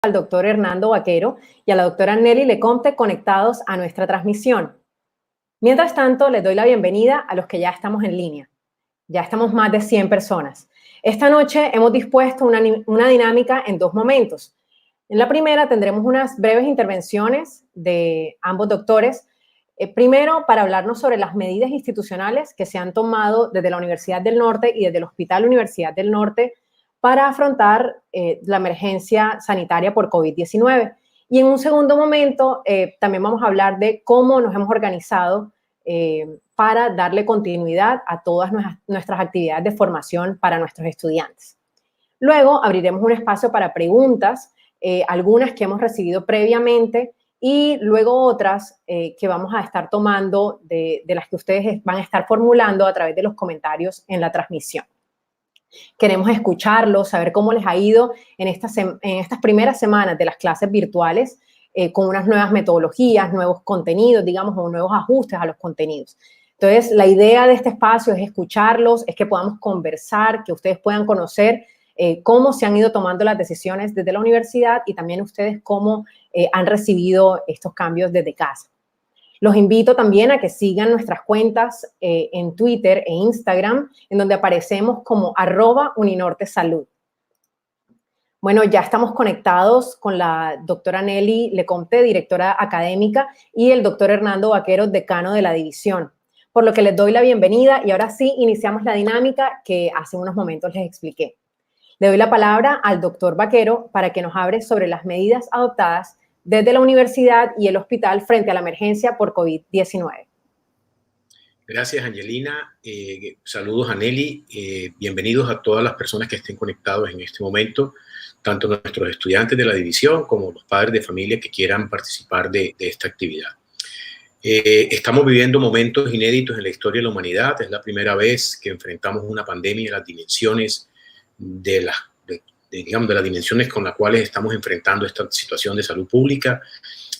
al doctor Hernando Vaquero y a la doctora Nelly Lecomte conectados a nuestra transmisión. Mientras tanto, les doy la bienvenida a los que ya estamos en línea. Ya estamos más de 100 personas. Esta noche hemos dispuesto una dinámica en dos momentos. En la primera tendremos unas breves intervenciones de ambos doctores. Primero, para hablarnos sobre las medidas institucionales que se han tomado desde la Universidad del Norte y desde el Hospital Universidad del Norte para afrontar la emergencia sanitaria por COVID-19. Y en un segundo momento, también vamos a hablar de cómo nos hemos organizado para darle continuidad a todas nuestras actividades de formación para nuestros estudiantes. Luego abriremos un espacio para preguntas, algunas que hemos recibido previamente y luego otras que vamos a estar tomando de las que ustedes van a estar formulando a través de los comentarios en la transmisión. Queremos escucharlos, saber cómo les ha ido en estas primeras semanas de las clases virtuales con unas nuevas metodologías, nuevos contenidos, digamos, o nuevos ajustes a los contenidos. Entonces, la idea de este espacio es escucharlos, es que podamos conversar, que ustedes puedan conocer cómo se han ido tomando las decisiones desde la universidad y también ustedes cómo han recibido estos cambios desde casa. Los invito también a que sigan nuestras cuentas en Twitter e Instagram, en donde aparecemos como @UninorteSalud. Bueno, ya estamos conectados con la doctora Nelly Lecomte, directora académica, y el doctor Hernando Vaquero, decano de la división, por lo que les doy la bienvenida y ahora sí iniciamos la dinámica que hace unos momentos les expliqué. Le doy la palabra al doctor Vaquero para que nos hable sobre las medidas adoptadas desde la universidad y el hospital frente a la emergencia por COVID-19. Gracias, Angelina. Saludos a Nelly. Bienvenidos a todas las personas que estén conectados en este momento, tanto nuestros estudiantes de la división como los padres de familia que quieran participar de esta actividad. Estamos viviendo momentos inéditos en la historia de la humanidad. Es la primera vez que enfrentamos una pandemia de las dimensiones digamos, de las dimensiones con las cuales estamos enfrentando esta situación de salud pública.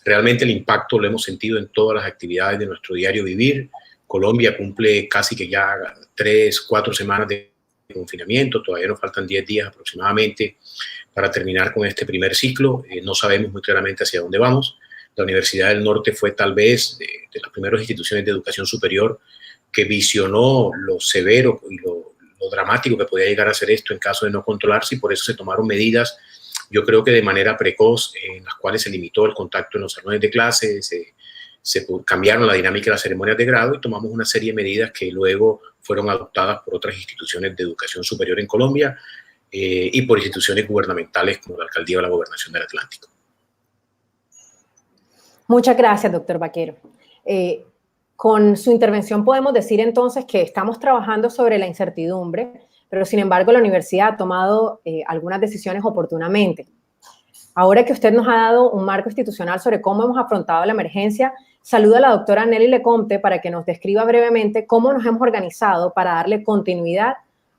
Realmente el impacto lo hemos sentido en todas las actividades de nuestro diario vivir. Colombia cumple casi que ya 3, 4 semanas de confinamiento, todavía nos faltan 10 días aproximadamente para terminar con este primer ciclo. No sabemos muy claramente hacia dónde vamos. La Universidad del Norte fue tal vez de las primeras instituciones de educación superior que visionó lo severo y lo dramático que podía llegar a ser esto en caso de no controlarse, y por eso se tomaron medidas, yo creo que de manera precoz, en las cuales se limitó el contacto en los salones de clase, se cambiaron la dinámica de las ceremonias de grado y tomamos una serie de medidas que luego fueron adoptadas por otras instituciones de educación superior en Colombia y por instituciones gubernamentales como la Alcaldía o la Gobernación del Atlántico. Muchas gracias, doctor Vaquero. Con su intervención podemos decir entonces que estamos trabajando sobre la incertidumbre, pero sin embargo la universidad ha tomado algunas decisiones oportunamente. Ahora que usted nos ha dado un marco institucional sobre cómo hemos afrontado la emergencia, saludo a la doctora Nelly Lecomte para que nos describa brevemente cómo nos hemos organizado para darle continuidad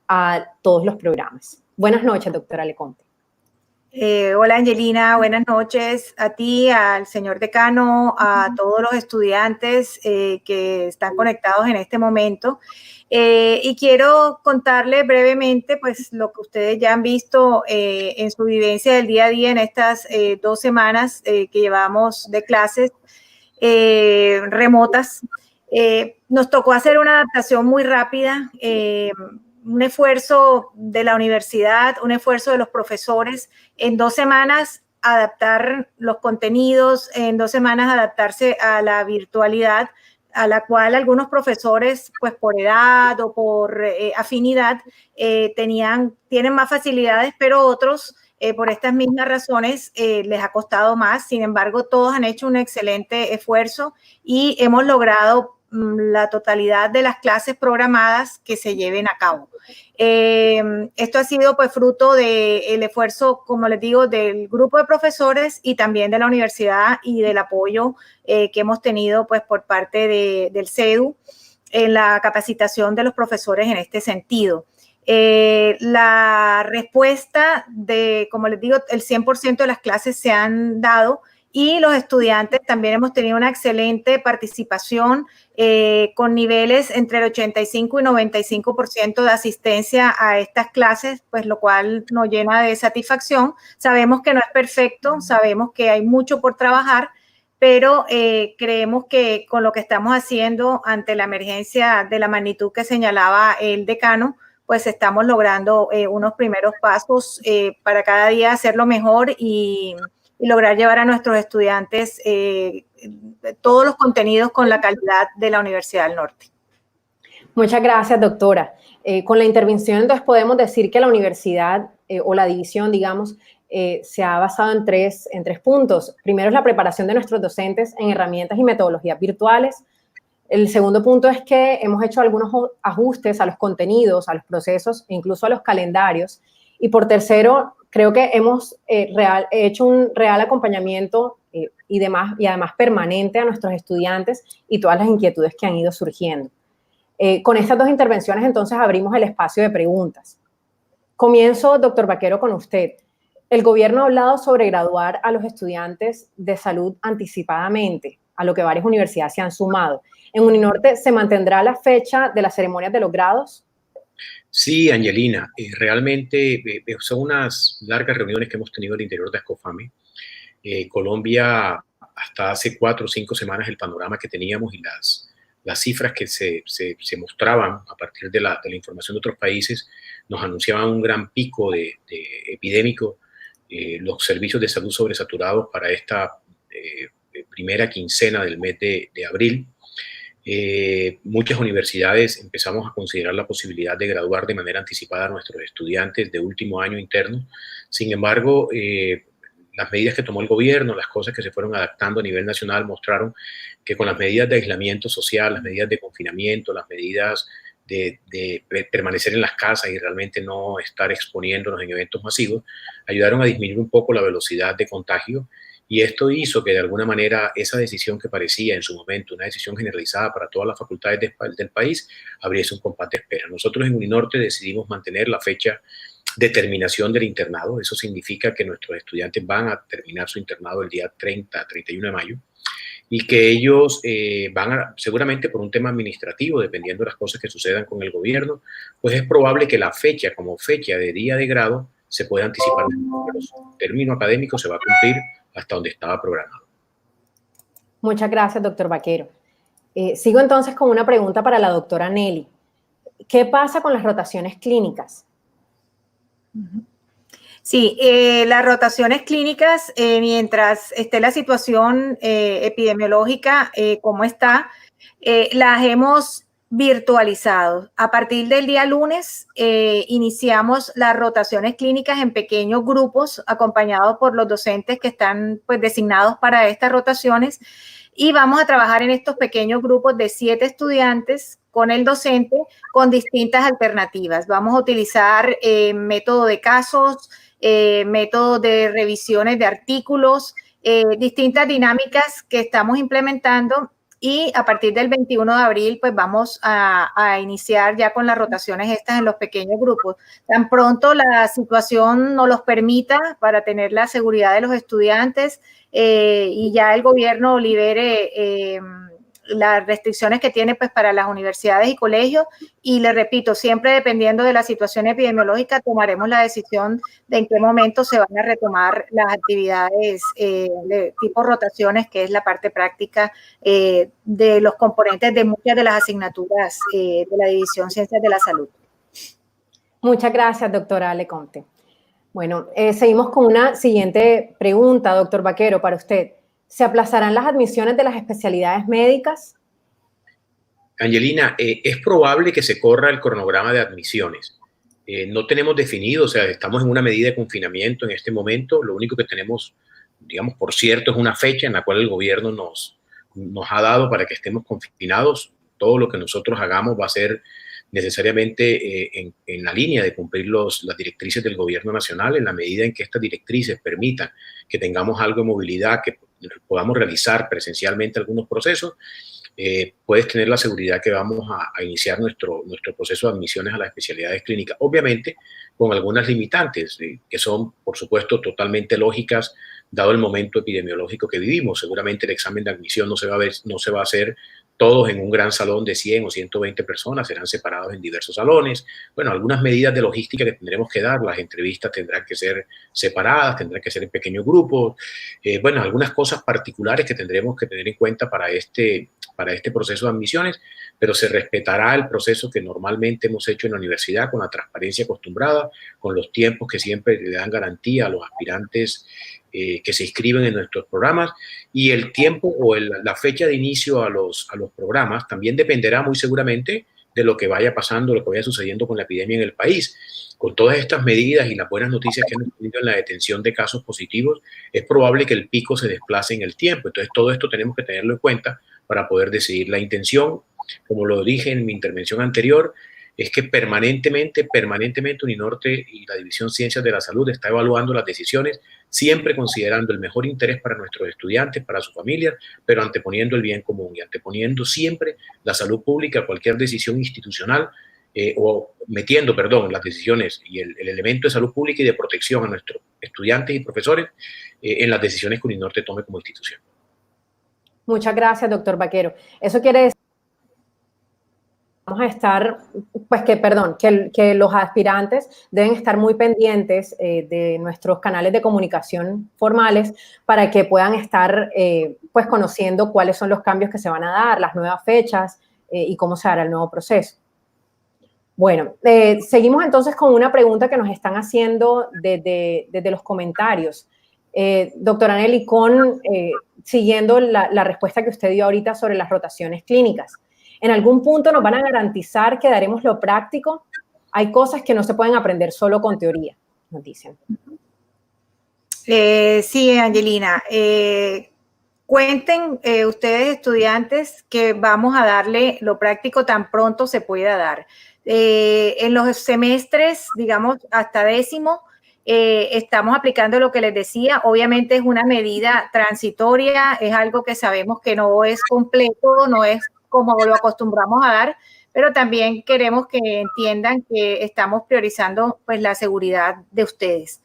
a todos los programas. Buenas noches, doctora Lecomte. Hola, Angelina, buenas noches a ti, al señor decano, a todos los estudiantes que están conectados en este momento. Y quiero contarles brevemente pues lo que ustedes ya han visto en su vivencia del día a día en estas 2 semanas que llevamos de clases remotas. Nos tocó hacer una adaptación muy rápida, un esfuerzo de la universidad, un esfuerzo de los profesores, en 2 semanas adaptar los contenidos, en 2 semanas adaptarse a la virtualidad, a la cual algunos profesores, pues por edad o por afinidad, tienen más facilidades, pero otros, por estas mismas razones, les ha costado más. Sin embargo, todos han hecho un excelente esfuerzo y hemos logrado la totalidad de las clases programadas que se lleven a cabo. Esto ha sido pues fruto del esfuerzo, como les digo, del grupo de profesores y también de la universidad y del apoyo que hemos tenido pues por parte del CEDU en la capacitación de los profesores en este sentido. La respuesta como les digo, el 100% de las clases se han dado y los estudiantes también hemos tenido una excelente participación con niveles entre el 85 y 95% de asistencia a estas clases, pues lo cual nos llena de satisfacción. Sabemos que no es perfecto, sabemos que hay mucho por trabajar, pero creemos que con lo que estamos haciendo ante la emergencia de la magnitud que señalaba el decano, pues estamos logrando unos primeros pasos para cada día hacerlo mejor y lograr llevar a nuestros estudiantes todos los contenidos con la calidad de la Universidad del Norte. Muchas gracias, doctora. Con la intervención, entonces, podemos decir que la universidad o la división, digamos, se ha basado en tres puntos. Primero es la preparación de nuestros docentes en herramientas y metodologías virtuales. El segundo punto es que hemos hecho algunos ajustes a los contenidos, a los procesos e incluso a los calendarios. Y por tercero, creo que hemos hecho un real acompañamiento y además permanente a nuestros estudiantes y todas las inquietudes que han ido surgiendo. Con estas dos intervenciones, entonces, abrimos el espacio de preguntas. Comienzo, doctor Vaquero, con usted. El gobierno ha hablado sobre graduar a los estudiantes de salud anticipadamente, a lo que varias universidades se han sumado. ¿En Uninorte se mantendrá la fecha de las ceremonias de los grados? Sí, Angelina, realmente son unas largas reuniones que hemos tenido al interior de Ascofame. Colombia, hasta hace 4 o 5 semanas, el panorama que teníamos y las cifras que se mostraban a partir de la información de otros países nos anunciaban un gran pico de epidémico, los servicios de salud sobresaturados para esta primera quincena del mes de abril. Muchas universidades empezamos a considerar la posibilidad de graduar de manera anticipada a nuestros estudiantes de último año interno. Sin embargo, las medidas que tomó el gobierno, las cosas que se fueron adaptando a nivel nacional mostraron que con las medidas de aislamiento social, las medidas de confinamiento, las medidas de permanecer en las casas y realmente no estar exponiéndonos en eventos masivos, ayudaron a disminuir un poco la velocidad de contagio. Y esto hizo que de alguna manera esa decisión que parecía en su momento una decisión generalizada para todas las facultades del país abriese un compás de espera. Nosotros en Uninorte decidimos mantener la fecha de terminación del internado. Eso significa que nuestros estudiantes van a terminar su internado el día 31 de mayo y que ellos seguramente por un tema administrativo, dependiendo de las cosas que sucedan con el gobierno, pues es probable que la fecha como fecha de día de grado se pueda anticipar. Pero su término académico se va a cumplir hasta donde estaba programado. Muchas gracias, doctor Vaquero. Sigo entonces con una pregunta para la doctora Nelly. ¿Qué pasa con las rotaciones clínicas? Sí, las rotaciones clínicas, mientras esté la situación epidemiológica como está, las hemos virtualizado. A partir del día lunes iniciamos las rotaciones clínicas en pequeños grupos acompañados por los docentes que están pues designados para estas rotaciones y vamos a trabajar en estos pequeños grupos de 7 estudiantes con el docente con distintas alternativas. Vamos a utilizar método de casos, métodos de revisiones de artículos, distintas dinámicas que estamos implementando. Y a partir del 21 de abril, pues vamos a iniciar ya con las rotaciones estas en los pequeños grupos. Tan pronto la situación nos los permita para tener la seguridad de los estudiantes y ya el gobierno libere las restricciones que tiene pues para las universidades y colegios. Y le repito, siempre dependiendo de la situación epidemiológica, tomaremos la decisión de en qué momento se van a retomar las actividades de tipo rotaciones, que es la parte práctica de los componentes de muchas de las asignaturas de la División Ciencias de la Salud. Muchas gracias, doctora Lecomte. Bueno, seguimos con una siguiente pregunta, doctor Vaquero, para usted. ¿Se aplazarán las admisiones de las especialidades médicas? Angelina, es probable que se corra el cronograma de admisiones. No tenemos definido, o sea, estamos en una medida de confinamiento en este momento. Lo único que tenemos, digamos, por cierto, es una fecha en la cual el gobierno nos ha dado para que estemos confinados. Todo lo que nosotros hagamos va a ser necesariamente en la línea de cumplir las directrices del gobierno nacional, en la medida en que estas directrices permitan que tengamos algo de movilidad, que podamos realizar presencialmente algunos procesos, puedes tener la seguridad que vamos a iniciar nuestro proceso de admisiones a las especialidades clínicas, obviamente con algunas limitantes que son, por supuesto, totalmente lógicas dado el momento epidemiológico que vivimos. Seguramente el examen de admisión no se va a hacer todos en un gran salón de 100 o 120 personas, serán separados en diversos salones. Bueno, algunas medidas de logística que tendremos que dar, las entrevistas tendrán que ser separadas, tendrán que ser en pequeños grupos. Bueno, algunas cosas particulares que tendremos que tener en cuenta para este proceso de admisiones, pero se respetará el proceso que normalmente hemos hecho en la universidad con la transparencia acostumbrada, con los tiempos que siempre le dan garantía a los aspirantes que se inscriben en nuestros programas, y el tiempo o la fecha de inicio a los programas también dependerá muy seguramente de lo que vaya pasando, lo que vaya sucediendo con la epidemia en el país. Con todas estas medidas y las buenas noticias que hemos tenido en la detención de casos positivos, es probable que el pico se desplace en el tiempo. Entonces, todo esto tenemos que tenerlo en cuenta para poder decidir. La intención, como lo dije en mi intervención anterior, es que permanentemente Uninorte y la División Ciencias de la Salud está evaluando las decisiones, siempre considerando el mejor interés para nuestros estudiantes, para sus familias, pero anteponiendo el bien común y anteponiendo siempre la salud pública a cualquier decisión institucional, o metiendo, las decisiones y el elemento de salud pública y de protección a nuestros estudiantes y profesores en las decisiones que Uninorte tome como institución. Muchas gracias, doctor Vaquero. Eso quiere decir vamos a estar, pues que los aspirantes deben estar muy pendientes de nuestros canales de comunicación formales para que puedan estar pues conociendo cuáles son los cambios que se van a dar, las nuevas fechas y cómo se hará el nuevo proceso. Bueno, seguimos entonces con una pregunta que nos están haciendo desde los comentarios. Doctora Nelly, siguiendo la respuesta que usted dio ahorita sobre las rotaciones clínicas, ¿en algún punto nos van a garantizar que daremos lo práctico? Hay cosas que no se pueden aprender solo con teoría, nos dicen. Sí, Angelina. Cuenten ustedes, estudiantes, que vamos a darle lo práctico tan pronto se pueda dar. En los semestres, digamos, hasta 10º, estamos aplicando lo que les decía. Obviamente es una medida transitoria, es algo que sabemos que no es completo, no es como lo acostumbramos a dar, pero también queremos que entiendan que estamos priorizando pues la seguridad de ustedes.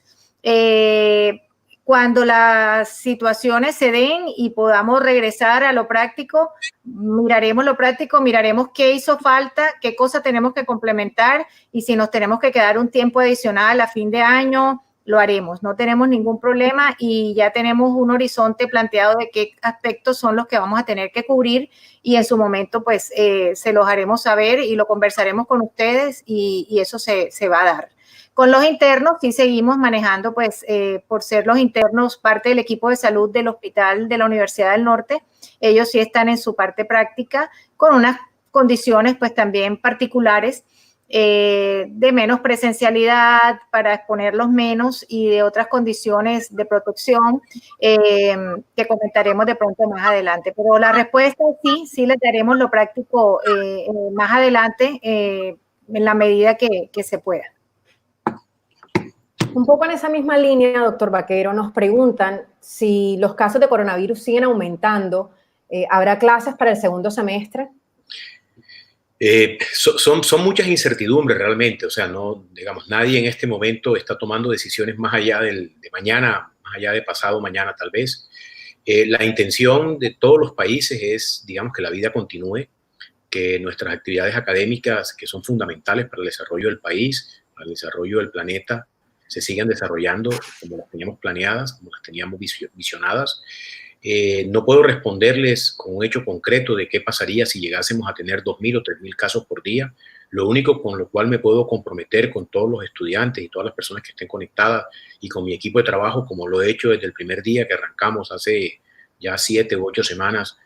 Cuando las situaciones se den y podamos regresar a lo práctico, miraremos lo práctico, miraremos qué hizo falta, qué cosas tenemos que complementar, y si nos tenemos que quedar un tiempo adicional a fin de año, lo haremos. No tenemos ningún problema y ya tenemos un horizonte planteado de qué aspectos son los que vamos a tener que cubrir, y en su momento pues se los haremos saber y lo conversaremos con ustedes, y eso se va a dar. Con los internos sí seguimos manejando, pues por ser los internos parte del equipo de salud del hospital de la Universidad del Norte, ellos sí están en su parte práctica con unas condiciones pues también particulares, de menos presencialidad para exponerlos menos y de otras condiciones de protección que comentaremos de pronto más adelante. Pero la respuesta es sí les daremos lo práctico más adelante en la medida que se pueda. Un poco en esa misma línea, doctor Vaquero, nos preguntan si los casos de coronavirus siguen aumentando. ¿Habrá clases para el segundo semestre? Son muchas incertidumbres realmente. O sea, no, digamos, nadie en este momento está tomando decisiones más allá de mañana, más allá de pasado mañana tal vez. La intención de todos los países es, digamos, que la vida continúe, que nuestras actividades académicas, que son fundamentales para el desarrollo del país, para el desarrollo del planeta, se sigan desarrollando como las teníamos planeadas, como las teníamos visionadas. No puedo responderles con un hecho concreto de qué pasaría si llegásemos a tener 2.000 o 3.000 casos por día. Lo único con lo cual me puedo comprometer con todos los estudiantes y todas las personas que estén conectadas y con mi equipo de trabajo, como lo he hecho desde el primer día que arrancamos hace ya 7 u 8 semanas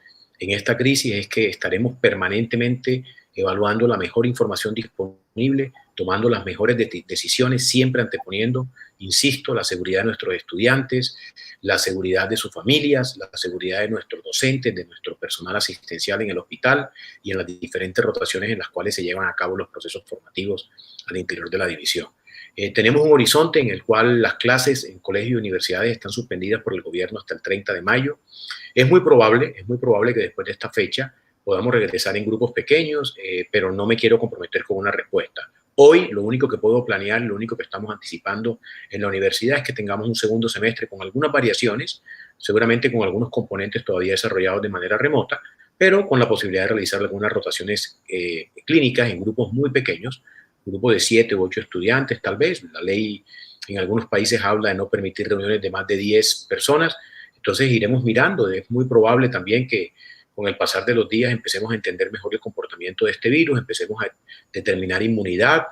en esta crisis, es que estaremos permanentemente evaluando la mejor información disponible, tomando las mejores decisiones, siempre anteponiendo, insisto, la seguridad de nuestros estudiantes, la seguridad de sus familias, la seguridad de nuestros docentes, de nuestro personal asistencial en el hospital y en las diferentes rotaciones en las cuales se llevan a cabo los procesos formativos al interior de la división. Tenemos un horizonte en el cual las clases en colegios y universidades están suspendidas por el gobierno hasta el 30 de mayo. Es muy probable que después de esta fecha podamos regresar en grupos pequeños, pero no me quiero comprometer con una respuesta. Hoy lo único que puedo planear, lo único que estamos anticipando en la universidad es que tengamos un segundo semestre con algunas variaciones, seguramente con algunos componentes todavía desarrollados de manera remota, pero con la posibilidad de realizar algunas rotaciones clínicas en grupos muy pequeños, grupos de 7 u 8 estudiantes tal vez. La ley en algunos países habla de no permitir reuniones de más de 10 personas, entonces iremos mirando. Es muy probable también que con el pasar de los días empecemos a entender mejor el comportamiento de este virus, empecemos a determinar inmunidad.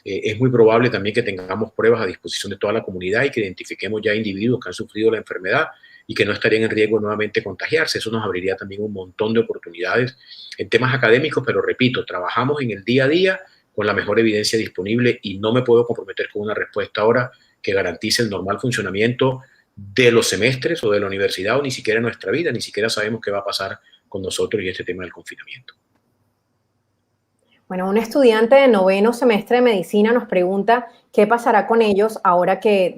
Es muy probable también que tengamos pruebas a disposición de toda la comunidad y que identifiquemos ya individuos que han sufrido la enfermedad y que no estarían en riesgo de nuevamente contagiarse. Eso nos abriría también un montón de oportunidades en temas académicos, pero repito, trabajamos en el día a día con la mejor evidencia disponible y no me puedo comprometer con una respuesta ahora que garantice el normal funcionamiento de los semestres o de la universidad o ni siquiera en nuestra vida, ni siquiera sabemos qué va a pasar con nosotros y este tema del confinamiento. Bueno, un estudiante de 9º semestre de medicina nos pregunta qué pasará con ellos ahora que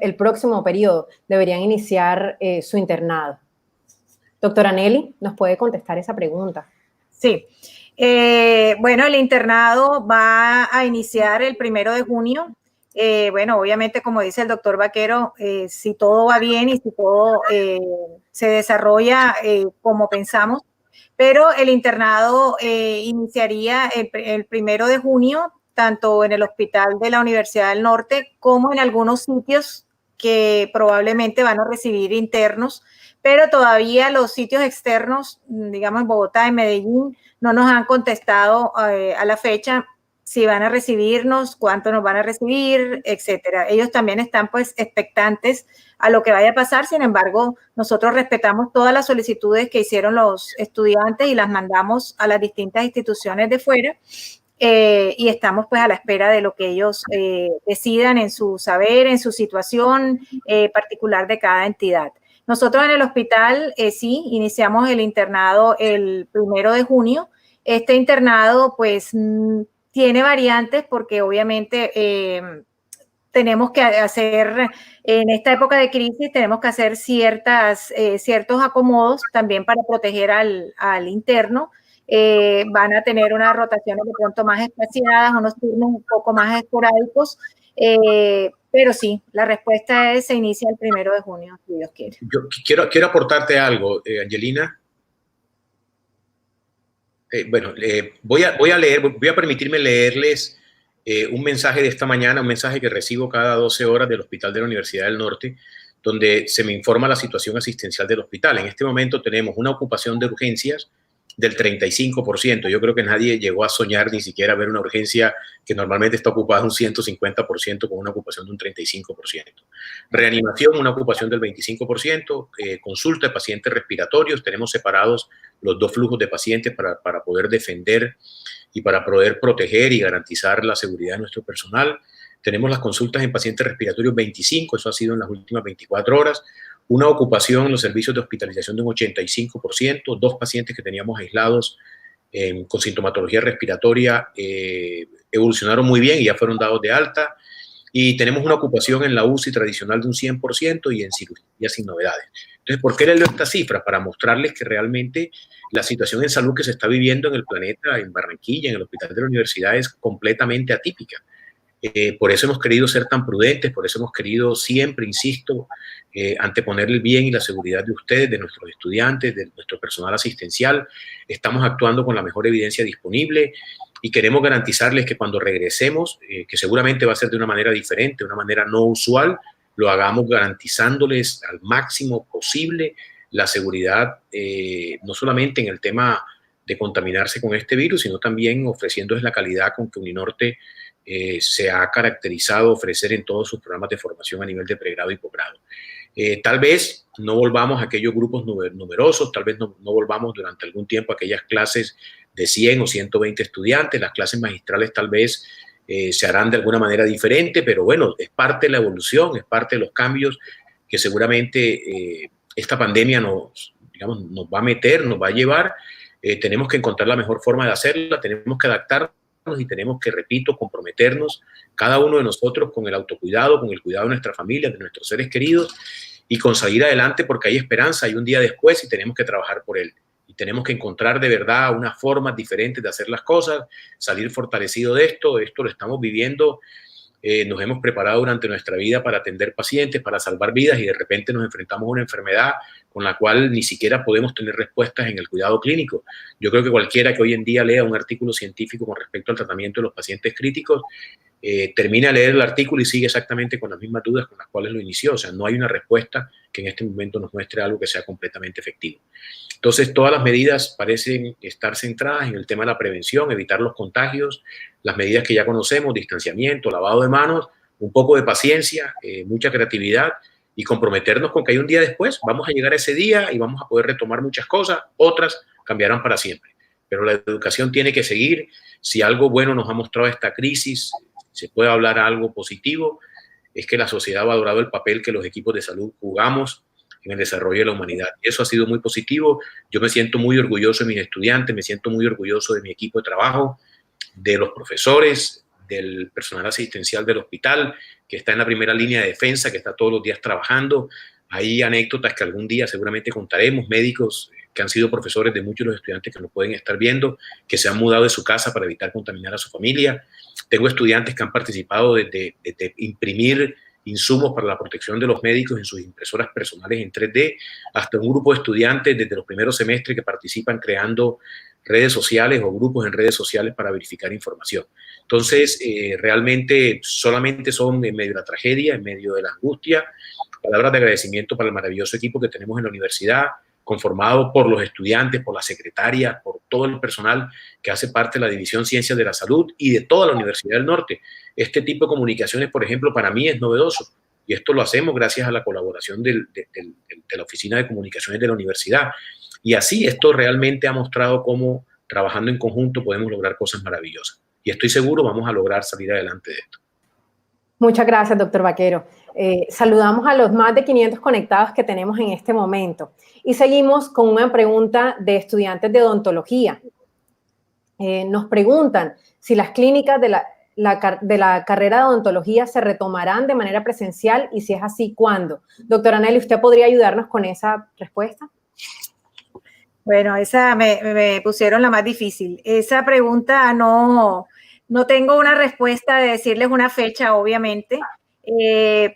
el próximo periodo deberían iniciar su internado. Doctora Nelly, ¿nos puede contestar esa pregunta? Sí. Bueno, el internado va a iniciar el 1 de junio. Bueno, obviamente, como dice el doctor Vaquero, si todo va bien y si todo se desarrolla como pensamos, pero el internado iniciaría el 1 de junio, tanto en el hospital de la Universidad del Norte como en algunos sitios que probablemente van a recibir internos, pero todavía los sitios externos, digamos en Bogotá, en Medellín, no nos han contestado a la fecha si van a recibirnos, cuánto nos van a recibir, etcétera. Ellos también están pues expectantes a lo que vaya a pasar. Sin embargo, nosotros respetamos todas las solicitudes que hicieron los estudiantes y las mandamos a las distintas instituciones de fuera y estamos pues a la espera de lo que ellos decidan en su saber, en su situación particular de cada entidad. Nosotros en el hospital sí iniciamos el internado el 1 de junio. Este internado pues tiene variantes porque obviamente tenemos que hacer, en esta época de crisis, tenemos que hacer ciertos acomodos también para proteger al interno. Van a tener unas rotaciones de pronto más espaciadas, unos turnos un poco más esporádicos, pero sí, la respuesta es se inicia el 1 de junio, si Dios quiere. Yo quiero aportarte algo, Angelina. Bueno, voy a permitirme leerles un mensaje de esta mañana, un mensaje que recibo cada 12 horas del Hospital de la Universidad del Norte, donde se me informa la situación asistencial del hospital. En este momento tenemos una ocupación de urgencias del 35%. Yo creo que nadie llegó a soñar ni siquiera ver una urgencia que normalmente está ocupada un 150% con una ocupación de un 35%. Reanimación, una ocupación del 25%. Consulta de pacientes respiratorios. Tenemos separados los dos flujos de pacientes para poder defender y para poder proteger y garantizar la seguridad de nuestro personal. Tenemos las consultas en pacientes respiratorios 25, eso ha sido en las últimas 24 horas. Una ocupación en los servicios de hospitalización de un 85%, 2 pacientes que teníamos aislados con sintomatología respiratoria evolucionaron muy bien y ya fueron dados de alta. Y tenemos una ocupación en la UCI tradicional de un 100% y en cirugía sin novedades. Entonces, ¿por qué les leo estas cifras? Para mostrarles que realmente la situación en salud que se está viviendo en el planeta, en Barranquilla, en el hospital de la universidad, es completamente atípica. Por eso hemos querido ser tan prudentes, por eso hemos querido siempre, insisto, anteponer el bien y la seguridad de ustedes, de nuestros estudiantes, de nuestro personal asistencial. Estamos actuando con la mejor evidencia disponible y queremos garantizarles que cuando regresemos, que seguramente va a ser de una manera diferente, de una manera no usual, lo hagamos garantizándoles al máximo posible la seguridad, no solamente en el tema de contaminarse con este virus, sino también ofreciéndoles la calidad con que Uninorte se ha caracterizado ofrecer en todos sus programas de formación a nivel de pregrado y posgrado. Tal vez no volvamos a aquellos grupos numerosos, tal vez no volvamos durante algún tiempo a aquellas clases de 100 o 120 estudiantes, las clases magistrales tal vez se harán de alguna manera diferente, pero bueno, es parte de la evolución, es parte de los cambios que seguramente esta pandemia nos va a meter, nos va a llevar. Tenemos que encontrar la mejor forma de hacerla, tenemos que adaptarnos y tenemos que, repito, comprometernos cada uno de nosotros con el autocuidado, con el cuidado de nuestra familia, de nuestros seres queridos y con salir adelante porque hay esperanza, hay un día después y tenemos que trabajar por él. y tenemos que encontrar de verdad unas formas diferentes de hacer las cosas, salir fortalecido de esto. Esto lo estamos viviendo. Nos hemos preparado durante nuestra vida para atender pacientes, para salvar vidas, y de repente nos enfrentamos a una enfermedad con la cual ni siquiera podemos tener respuestas en el cuidado clínico. Yo creo que cualquiera que hoy en día lea un artículo científico con respecto al tratamiento de los pacientes críticos, termina de leer el artículo y sigue exactamente con las mismas dudas con las cuales lo inició. O sea, no hay una respuesta que en este momento nos muestre algo que sea completamente efectivo. Entonces, todas las medidas parecen estar centradas en el tema de la prevención, evitar los contagios, las medidas que ya conocemos, distanciamiento, lavado de manos, un poco de paciencia, mucha creatividad y comprometernos con que hay un día después, vamos a llegar a ese día y vamos a poder retomar muchas cosas, otras cambiarán para siempre. Pero la educación tiene que seguir. Si algo bueno nos ha mostrado esta crisis, se puede hablar algo positivo, es que la sociedad ha valorado el papel que los equipos de salud jugamos en el desarrollo de la humanidad. Y eso ha sido muy positivo. Yo me siento muy orgulloso de mis estudiantes, me siento muy orgulloso de mi equipo de trabajo, de los profesores, del personal asistencial del hospital, que está en la primera línea de defensa, que está todos los días trabajando. Hay anécdotas que algún día seguramente contaremos, médicos que han sido profesores de muchos de los estudiantes que nos pueden estar viendo, que se han mudado de su casa para evitar contaminar a su familia. Tengo estudiantes que han participado desde imprimir insumos para la protección de los médicos en sus impresoras personales en 3D, hasta un grupo de estudiantes desde los primeros semestres que participan creando redes sociales o grupos en redes sociales para verificar información. Entonces, realmente solamente son en medio de la tragedia, en medio de la angustia, palabras de agradecimiento para el maravilloso equipo que tenemos en la universidad, conformado por los estudiantes, por las secretarias, por todo el personal que hace parte de la División Ciencias de la Salud y de toda la Universidad del Norte. Este tipo de comunicaciones, por ejemplo, para mí es novedoso, y esto lo hacemos gracias a la colaboración de la Oficina de Comunicaciones de la Universidad. Y así esto realmente ha mostrado cómo trabajando en conjunto podemos lograr cosas maravillosas. Y estoy seguro vamos a lograr salir adelante de esto. Muchas gracias, doctor Vaquero. Saludamos a los más de 500 conectados que tenemos en este momento. Y seguimos con una pregunta de estudiantes de odontología. Nos preguntan si las clínicas de la carrera de odontología se retomarán de manera presencial, y si es así, ¿cuándo? Doctora Nelly, ¿usted podría ayudarnos con esa respuesta? Bueno, esa me pusieron la más difícil. Esa pregunta no tengo una respuesta de decirles una fecha, obviamente,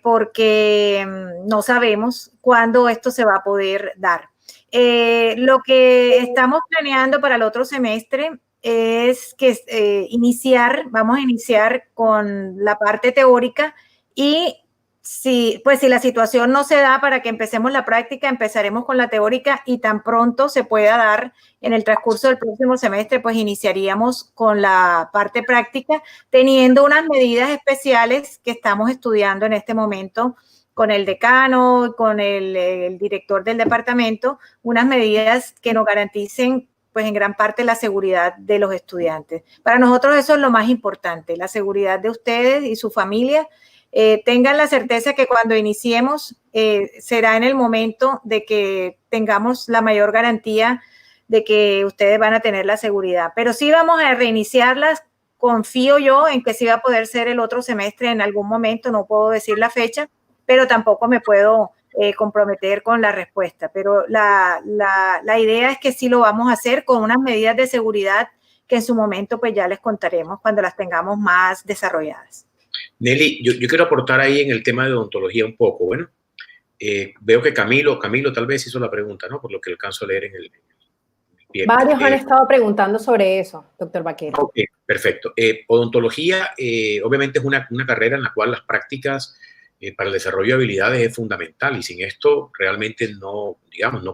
porque no sabemos cuándo esto se va a poder dar. Lo que estamos planeando para el otro semestre es que vamos a iniciar con la parte teórica, y si la situación no se da para que empecemos la práctica, empezaremos con la teórica, y tan pronto se pueda dar en el transcurso del próximo semestre, pues iniciaríamos con la parte práctica, teniendo unas medidas especiales que estamos estudiando en este momento con el decano, con el director del departamento, unas medidas que nos garanticen pues en gran parte la seguridad de los estudiantes. Para nosotros eso es lo más importante, la seguridad de ustedes y su familia. Tengan la certeza que cuando iniciemos será en el momento de que tengamos la mayor garantía de que ustedes van a tener la seguridad. Pero sí vamos a reiniciarlas, confío yo en que sí va a poder ser el otro semestre en algún momento, no puedo decir la fecha, pero tampoco me puedo comprometer con la respuesta. Pero la idea es que sí lo vamos a hacer con unas medidas de seguridad que en su momento pues ya les contaremos cuando las tengamos más desarrolladas. Nelly, yo quiero aportar ahí en el tema de odontología un poco. Bueno, veo que Camilo tal vez hizo la pregunta, ¿no? Por lo que alcanzo a leer en el pie. Varios han estado preguntando sobre eso, doctor Vaquero. Ok, perfecto. Odontología, obviamente es una carrera en la cual las prácticas para el desarrollo de habilidades es fundamental, y sin esto realmente no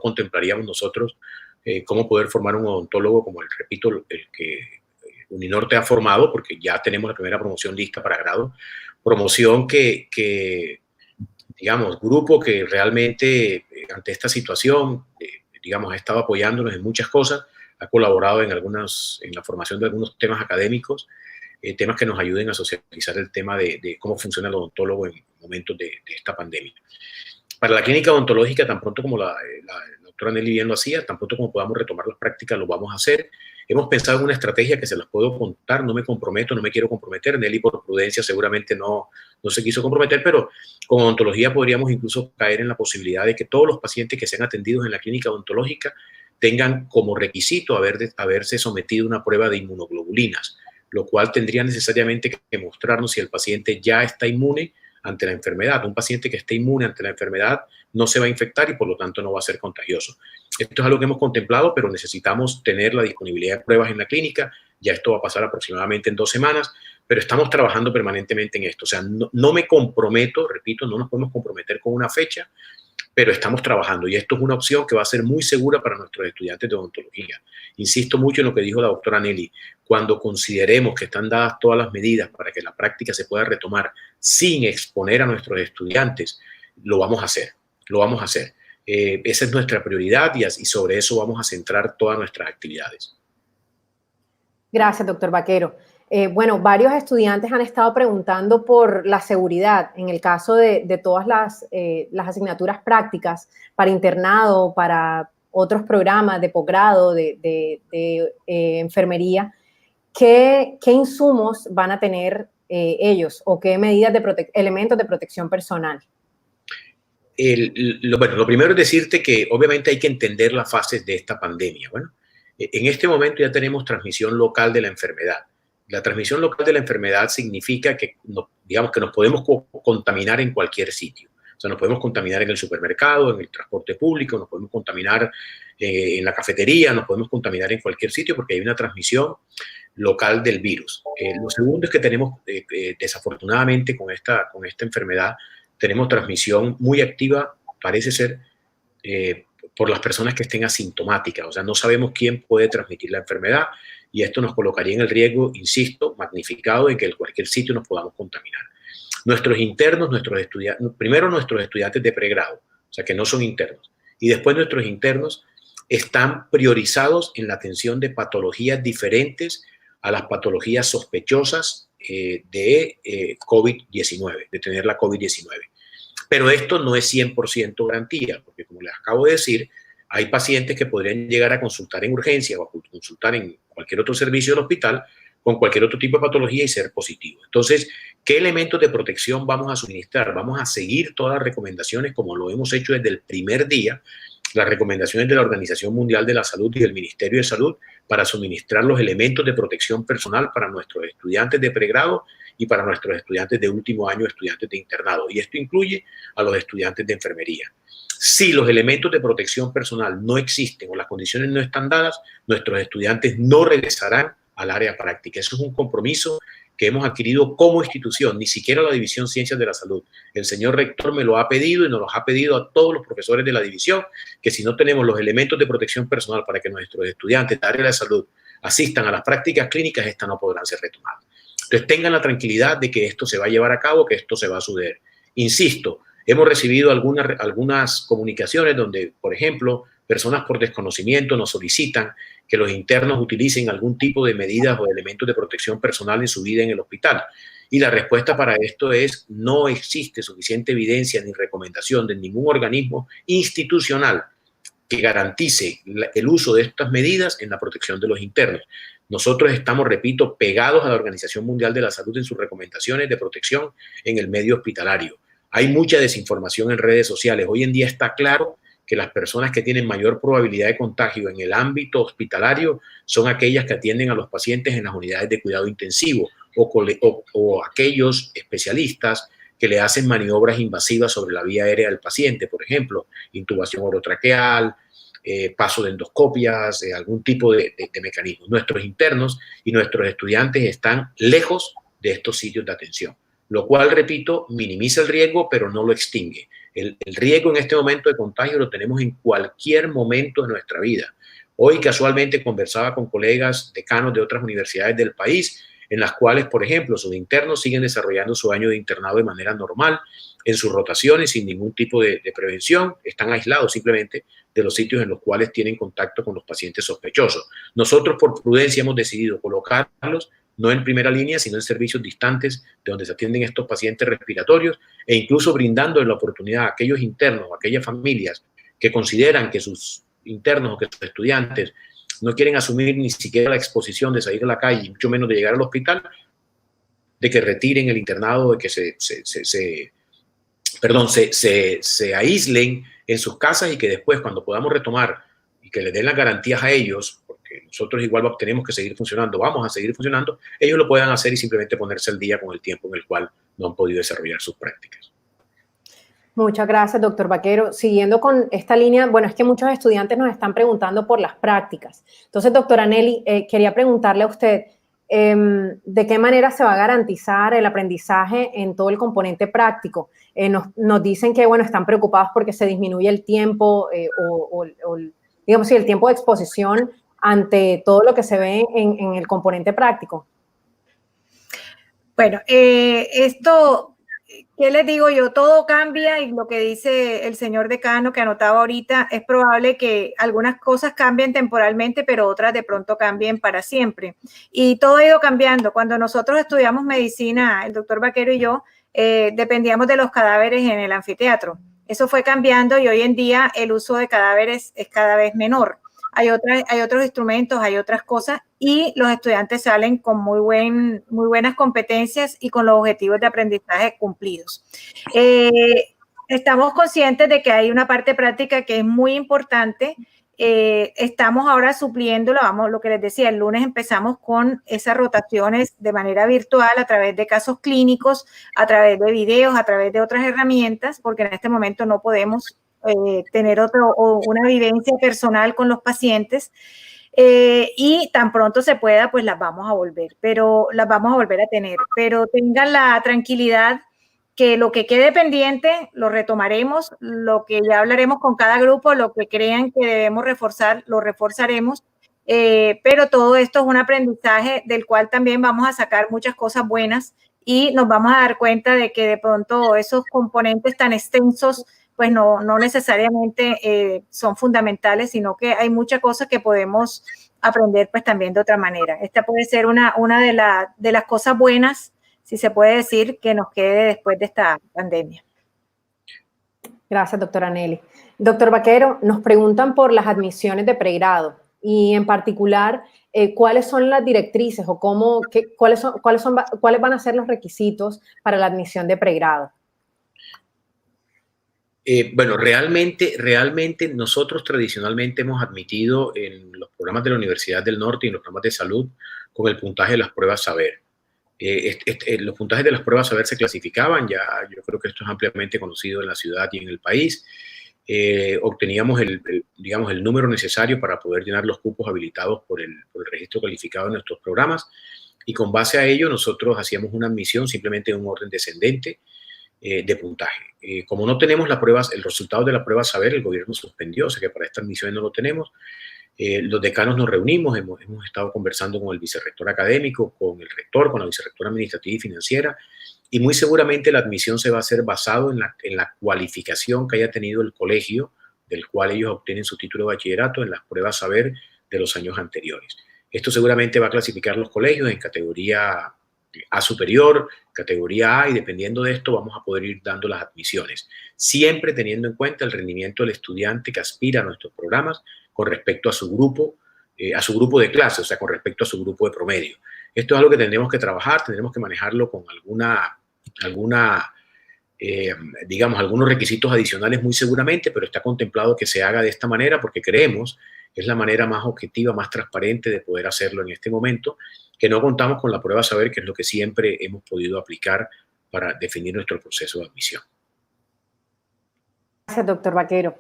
contemplaríamos nosotros cómo poder formar un odontólogo como repito, el que Uninorte ha formado, porque ya tenemos la primera promoción lista para grado, promoción que grupo que realmente ante esta situación, ha estado apoyándonos en muchas cosas, ha colaborado en la formación de algunos temas académicos, temas que nos ayuden a socializar el tema de cómo funciona el odontólogo en momentos de esta pandemia. Para la clínica odontológica, tan pronto como la doctora Nelly bien lo hacía, tan pronto como podamos retomar las prácticas, lo vamos a hacer. Hemos pensado en una estrategia que se las puedo contar, no me comprometo, no me quiero comprometer. Nelly, por prudencia, seguramente no se quiso comprometer, pero con odontología podríamos incluso caer en la posibilidad de que todos los pacientes que sean atendidos en la clínica odontológica tengan como requisito haberse sometido a una prueba de inmunoglobulinas, lo cual tendría necesariamente que mostrarnos si el paciente ya está inmune ante la enfermedad. Un paciente que esté inmune ante la enfermedad no se va a infectar y por lo tanto no va a ser contagioso. Esto es algo que hemos contemplado, pero necesitamos tener la disponibilidad de pruebas en la clínica. Ya esto va a pasar aproximadamente en 2 semanas, pero estamos trabajando permanentemente en esto. O sea, no me comprometo, repito, no nos podemos comprometer con una fecha, pero estamos trabajando y esto es una opción que va a ser muy segura para nuestros estudiantes de odontología. Insisto mucho en lo que dijo la doctora Nelly, cuando consideremos que están dadas todas las medidas para que la práctica se pueda retomar sin exponer a nuestros estudiantes, lo vamos a hacer, lo vamos a hacer. Esa es nuestra prioridad y sobre eso vamos a centrar todas nuestras actividades. Gracias, doctor Vaquero. Bueno, varios estudiantes han estado preguntando por la seguridad en el caso de todas las asignaturas prácticas para internado, para otros programas de posgrado, de enfermería. ¿Qué insumos van a tener ellos o qué medidas elementos de protección personal? Bueno, lo primero es decirte que obviamente hay que entender las fases de esta pandemia. Bueno, en este momento ya tenemos transmisión local de la enfermedad. La transmisión local de la enfermedad significa que, digamos, que nos podemos contaminar en cualquier sitio. O sea, nos podemos contaminar en el supermercado, en el transporte público, nos podemos contaminar en la cafetería, nos podemos contaminar en cualquier sitio porque hay una transmisión local del virus. Lo segundo es que tenemos, desafortunadamente, con esta enfermedad, tenemos transmisión muy activa, parece ser, por las personas que estén asintomáticas. O sea, no sabemos quién puede transmitir la enfermedad y esto nos colocaría en el riesgo, insisto, magnificado de que en cualquier sitio nos podamos contaminar. Nuestros internos, primero nuestros estudiantes de pregrado, o sea, que no son internos, y después nuestros internos están priorizados en la atención de patologías diferentes a las patologías sospechosas de COVID-19, de tener la COVID-19. Pero esto no es 100% garantía, porque como les acabo de decir, hay pacientes que podrían llegar a consultar en urgencia o a consultar en cualquier otro servicio del hospital con cualquier otro tipo de patología y ser positivo. Entonces, ¿qué elementos de protección vamos a suministrar? Vamos a seguir todas las recomendaciones como lo hemos hecho desde el primer día, las recomendaciones de la Organización Mundial de la Salud y del Ministerio de Salud para suministrar los elementos de protección personal para nuestros estudiantes de pregrado y para nuestros estudiantes de último año, estudiantes de internado. Y esto incluye a los estudiantes de enfermería. Si los elementos de protección personal no existen o las condiciones no están dadas, nuestros estudiantes no regresarán al área práctica. Eso es un compromiso que hemos adquirido como institución, ni siquiera la División Ciencias de la Salud. El señor rector me lo ha pedido y nos lo ha pedido a todos los profesores de la división, que si no tenemos los elementos de protección personal para que nuestros estudiantes de área de salud asistan a las prácticas clínicas, estas no podrán ser retomadas. Entonces tengan la tranquilidad de que esto se va a llevar a cabo, que esto se va a suceder. Insisto, hemos recibido algunas comunicaciones donde, por ejemplo, personas por desconocimiento nos solicitan que los internos utilicen algún tipo de medidas o de elementos de protección personal en su vida en el hospital. Y la respuesta para esto es: no existe suficiente evidencia ni recomendación de ningún organismo institucional que garantice el uso de estas medidas en la protección de los internos. Nosotros estamos, repito, pegados a la Organización Mundial de la Salud en sus recomendaciones de protección en el medio hospitalario. Hay mucha desinformación en redes sociales. Hoy en día está claro que las personas que tienen mayor probabilidad de contagio en el ámbito hospitalario son aquellas que atienden a los pacientes en las unidades de cuidado intensivo o aquellos especialistas que le hacen maniobras invasivas sobre la vía aérea del paciente, por ejemplo, intubación orotraqueal, paso de endoscopias, algún tipo de mecanismo. Nuestros internos y nuestros estudiantes están lejos de estos sitios de atención, lo cual, repito, minimiza el riesgo, pero no lo extingue. El riesgo en este momento de contagio lo tenemos en cualquier momento de nuestra vida. Hoy casualmente conversaba con colegas decanos de otras universidades del país, en las cuales, por ejemplo, sus internos siguen desarrollando su año de internado de manera normal, en sus rotaciones, sin ningún tipo de prevención, están aislados simplemente de los sitios en los cuales tienen contacto con los pacientes sospechosos. Nosotros, por prudencia, hemos decidido colocarlos no en primera línea, sino en servicios distantes de donde se atienden estos pacientes respiratorios e incluso brindando la oportunidad a aquellos internos o a aquellas familias que consideran que sus internos o que sus estudiantes no quieren asumir ni siquiera la exposición de salir a la calle, mucho menos de llegar al hospital, de que retiren el internado, de que se aíslen en sus casas y que después, cuando podamos retomar y que le den las garantías a ellos, porque nosotros igual tenemos que seguir funcionando, vamos a seguir funcionando, ellos lo puedan hacer y simplemente ponerse al día con el tiempo en el cual no han podido desarrollar sus prácticas. Muchas gracias, doctor Vaquero. Siguiendo con esta línea, bueno, es que muchos estudiantes nos están preguntando por las prácticas. Entonces, doctora Nelly, quería preguntarle a usted, ¿de qué manera se va a garantizar el aprendizaje en todo el componente práctico? Nos dicen que, bueno, están preocupados porque se disminuye el tiempo digamos, sí, el tiempo de exposición ante todo lo que se ve en el componente práctico. Bueno, esto, ¿qué les digo yo? Todo cambia y lo que dice el señor decano que anotaba ahorita, es probable que algunas cosas cambien temporalmente, pero otras de pronto cambien para siempre. Y todo ha ido cambiando. Cuando nosotros estudiamos medicina, el doctor Vaquero y yo, dependíamos de los cadáveres en el anfiteatro. Eso fue cambiando y hoy en día el uso de cadáveres es cada vez menor. Hay otros instrumentos, hay otras cosas y los estudiantes salen con muy buenas competencias y con los objetivos de aprendizaje cumplidos. Estamos conscientes de que hay una parte práctica que es muy importante. Estamos ahora supliéndolo, lo que les decía, el lunes empezamos con esas rotaciones de manera virtual a través de casos clínicos, a través de videos, a través de otras herramientas, porque en este momento no podemos tener una vivencia personal con los pacientes y tan pronto se pueda, pues las vamos a volver a tener, pero tengan la tranquilidad que lo que quede pendiente lo retomaremos, lo que ya hablaremos con cada grupo, lo que crean que debemos reforzar, lo reforzaremos, pero todo esto es un aprendizaje del cual también vamos a sacar muchas cosas buenas y nos vamos a dar cuenta de que de pronto esos componentes tan extensos pues no necesariamente son fundamentales, sino que hay muchas cosas que podemos aprender pues también de otra manera. Esta puede ser una de las cosas buenas, si se puede decir, que nos quede después de esta pandemia. Gracias, doctora Nelly. Doctor Vaquero, nos preguntan por las admisiones de pregrado y en particular, ¿cuáles son las directrices o cuáles van a ser los requisitos para la admisión de pregrado? Bueno, realmente nosotros tradicionalmente hemos admitido en los programas de la Universidad del Norte y en los programas de salud con el puntaje de las pruebas saber. Los puntajes de las pruebas saber se clasificaban, ya yo creo que esto es ampliamente conocido en la ciudad y en el país. Obteníamos digamos, el número necesario para poder llenar los cupos habilitados por el registro calificado de nuestros programas y con base a ello nosotros hacíamos una admisión simplemente en un orden descendente de puntaje. Como no tenemos el resultado de la prueba saber, el gobierno suspendió, o sea que para esta admisión no lo tenemos. Los decanos nos reunimos, hemos estado conversando con el vicerrector académico, con el rector, con la vicerrectora administrativa y financiera, y muy seguramente la admisión se va a hacer basado en la cualificación que haya tenido el colegio del cual ellos obtienen su título de bachillerato en las pruebas saber de los años anteriores. Esto seguramente va a clasificar los colegios en categoría A superior, categoría A, y dependiendo de esto vamos a poder ir dando las admisiones, siempre teniendo en cuenta el rendimiento del estudiante que aspira a nuestros programas con respecto a su grupo de clase, o sea, con respecto a su grupo de promedio. Esto es algo que tendremos que trabajar, tendremos que manejarlo con digamos, algunos requisitos adicionales muy seguramente, pero está contemplado que se haga de esta manera porque creemos que es la manera más objetiva, más transparente de poder hacerlo en este momento, que no contamos con la prueba saber, que es lo que siempre hemos podido aplicar para definir nuestro proceso de admisión. Gracias, doctor Vaquero.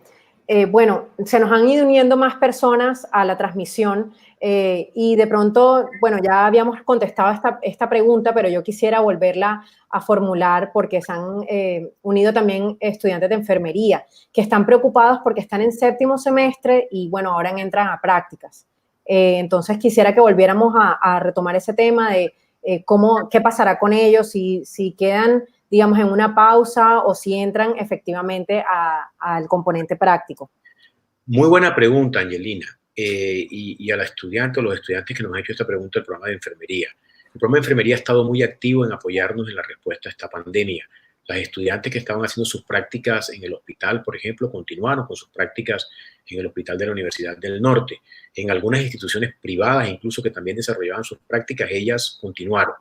Bueno, se nos han ido uniendo más personas a la transmisión y de pronto, bueno, ya habíamos contestado esta pregunta, pero yo quisiera volverla a formular porque se han unido también estudiantes de enfermería que están preocupados porque están en séptimo semestre y, bueno, ahora entran a prácticas. Entonces, quisiera que volviéramos a retomar ese tema de qué pasará con ellos, si quedan, digamos, en una pausa o si entran efectivamente al componente práctico. Muy buena pregunta, Angelina. Y a la estudiante o los estudiantes que nos han hecho esta pregunta del programa de enfermería. El programa de enfermería ha estado muy activo en apoyarnos en la respuesta a esta pandemia. Las estudiantes que estaban haciendo sus prácticas en el hospital, por ejemplo, continuaron con sus prácticas en el hospital de la Universidad del Norte. En algunas instituciones privadas, incluso que también desarrollaban sus prácticas, ellas continuaron.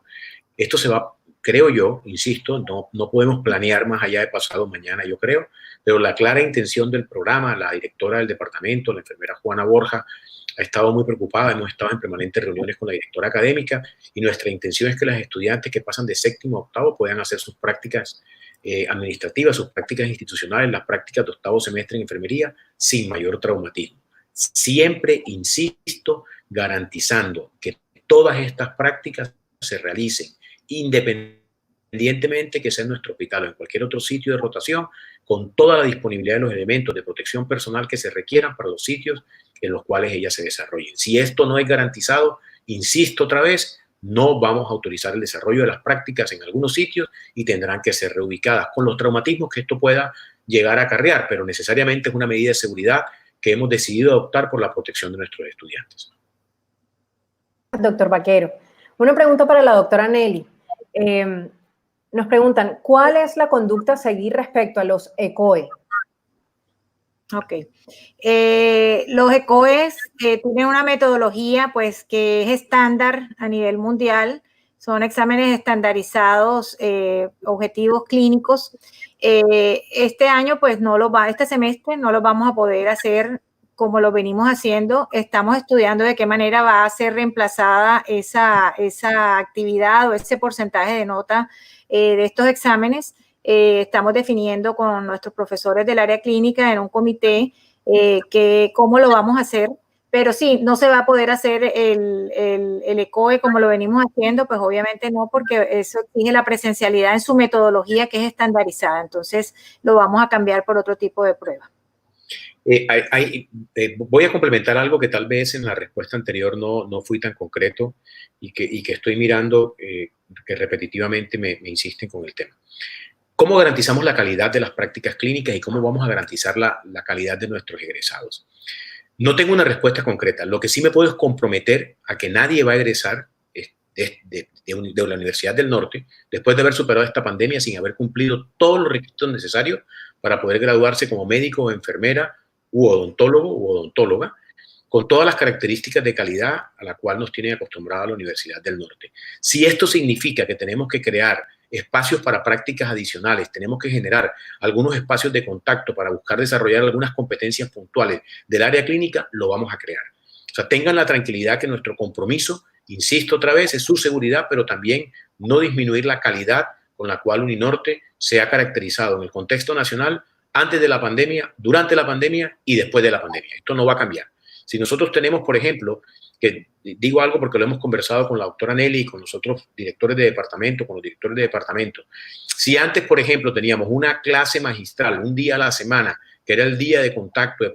Esto se va creo yo, insisto, no podemos planear más allá de pasado mañana, yo creo, pero la clara intención del programa, la directora del departamento, la enfermera Juana Borja, ha estado muy preocupada, hemos estado en permanentes reuniones con la directora académica y nuestra intención es que los estudiantes que pasan de séptimo a octavo puedan hacer sus prácticas administrativas, sus prácticas institucionales, las prácticas de octavo semestre en enfermería sin mayor traumatismo. Siempre, insisto, garantizando que todas estas prácticas se realicen independientemente que sea en nuestro hospital o en cualquier otro sitio de rotación, con toda la disponibilidad de los elementos de protección personal que se requieran para los sitios en los cuales ellas se desarrollen. Si esto no es garantizado, insisto otra vez, no vamos a autorizar el desarrollo de las prácticas en algunos sitios y tendrán que ser reubicadas con los traumatismos que esto pueda llegar a acarrear, pero necesariamente es una medida de seguridad que hemos decidido adoptar por la protección de nuestros estudiantes. Doctor Vaquero, una pregunta para la doctora Nelly. Nos preguntan, ¿cuál es la conducta a seguir respecto a los ECOE? Ok. Los ECOEs tienen una metodología pues que es estándar a nivel mundial. Son exámenes estandarizados, objetivos clínicos. Este año pues este semestre no lo vamos a poder hacer como lo venimos haciendo. Estamos estudiando de qué manera va a ser reemplazada esa actividad o ese porcentaje de nota de estos exámenes. Estamos definiendo con nuestros profesores del área clínica en un comité cómo lo vamos a hacer, pero sí, no se va a poder hacer el ECOE como lo venimos haciendo, pues obviamente no, porque eso exige la presencialidad en su metodología que es estandarizada, entonces lo vamos a cambiar por otro tipo de prueba. Voy a complementar algo que tal vez en la respuesta anterior no fui tan concreto y que estoy mirando que repetitivamente me insisten con el tema. ¿Cómo garantizamos la calidad de las prácticas clínicas y cómo vamos a garantizar la calidad de nuestros egresados? No tengo una respuesta concreta. Lo que sí me puedo es comprometer a que nadie va a egresar de la Universidad del Norte después de haber superado esta pandemia sin haber cumplido todos los requisitos necesarios para poder graduarse como médico o enfermera u odontólogo u odontóloga, con todas las características de calidad a la cual nos tiene acostumbrada la Universidad del Norte. Si esto significa que tenemos que crear espacios para prácticas adicionales, tenemos que generar algunos espacios de contacto para buscar desarrollar algunas competencias puntuales del área clínica, lo vamos a crear. O sea, tengan la tranquilidad que nuestro compromiso, insisto otra vez, es su seguridad, pero también no disminuir la calidad con la cual Uninorte se ha caracterizado en el contexto nacional antes de la pandemia, durante la pandemia y después de la pandemia. Esto no va a cambiar. Si nosotros tenemos, por ejemplo, que digo algo porque lo hemos conversado con la doctora Nelly y con los otros directores de departamento, con los directores de departamento. Si antes, por ejemplo, teníamos una clase magistral, un día a la semana, que era el día de contacto, de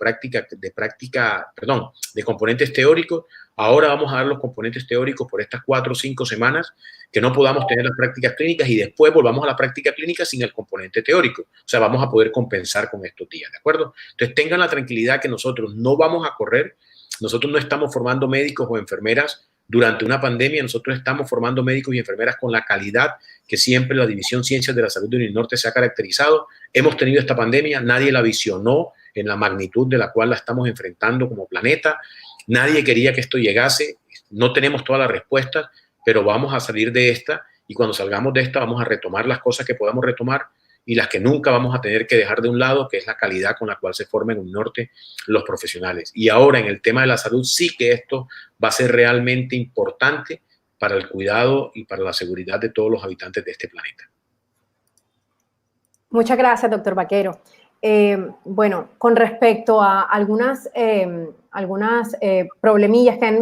componentes teóricos, ahora vamos a dar los componentes teóricos por estas 4 o 5 semanas que no podamos tener las prácticas clínicas y después volvamos a la práctica clínica sin el componente teórico. O sea, vamos a poder compensar con estos días, ¿de acuerdo? Entonces, tengan la tranquilidad que nosotros no vamos a correr. Nosotros no estamos formando médicos o enfermeras durante una pandemia, nosotros estamos formando médicos y enfermeras con la calidad que siempre la División Ciencias de la Salud de Uninorte se ha caracterizado. Hemos tenido esta pandemia, nadie la visionó en la magnitud de la cual la estamos enfrentando como planeta, nadie quería que esto llegase, no tenemos todas las respuestas, pero vamos a salir de esta y cuando salgamos de esta vamos a retomar las cosas que podamos retomar y las que nunca vamos a tener que dejar de un lado, que es la calidad con la cual se forman en Uninorte los profesionales. Y ahora en el tema de la salud sí que esto va a ser realmente importante para el cuidado y para la seguridad de todos los habitantes de este planeta. Muchas gracias, doctor Vaquero. Bueno, con respecto a algunas problemillas que han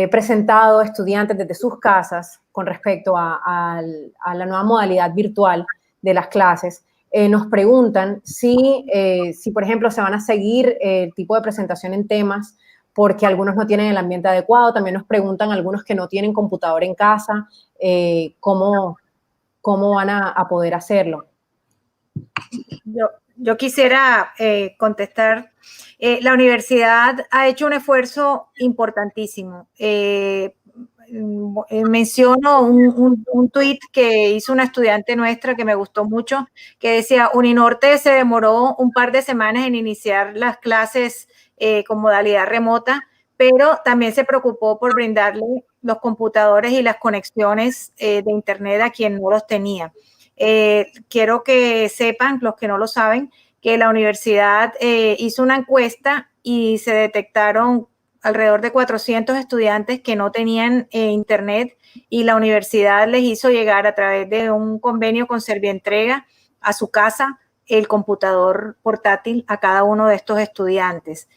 presentado estudiantes desde sus casas con respecto a la nueva modalidad virtual de las clases, nos preguntan si, por ejemplo, se van a seguir el tipo de presentación en temas porque algunos no tienen el ambiente adecuado. También nos preguntan algunos que no tienen computador en casa, cómo van a poder hacerlo. Yo quisiera contestar. La universidad ha hecho un esfuerzo importantísimo. Menciono un tuit que hizo una estudiante nuestra que me gustó mucho, que decía: Uninorte se demoró un par de semanas en iniciar las clases con modalidad remota, pero también se preocupó por brindarle los computadores y las conexiones de Internet a quien no los tenía. Quiero que sepan, los que no lo saben, que la universidad hizo una encuesta y se detectaron alrededor de 400 estudiantes que no tenían Internet, y la universidad les hizo llegar a través de un convenio con Servientrega a su casa el computador portátil a cada uno de estos estudiantes.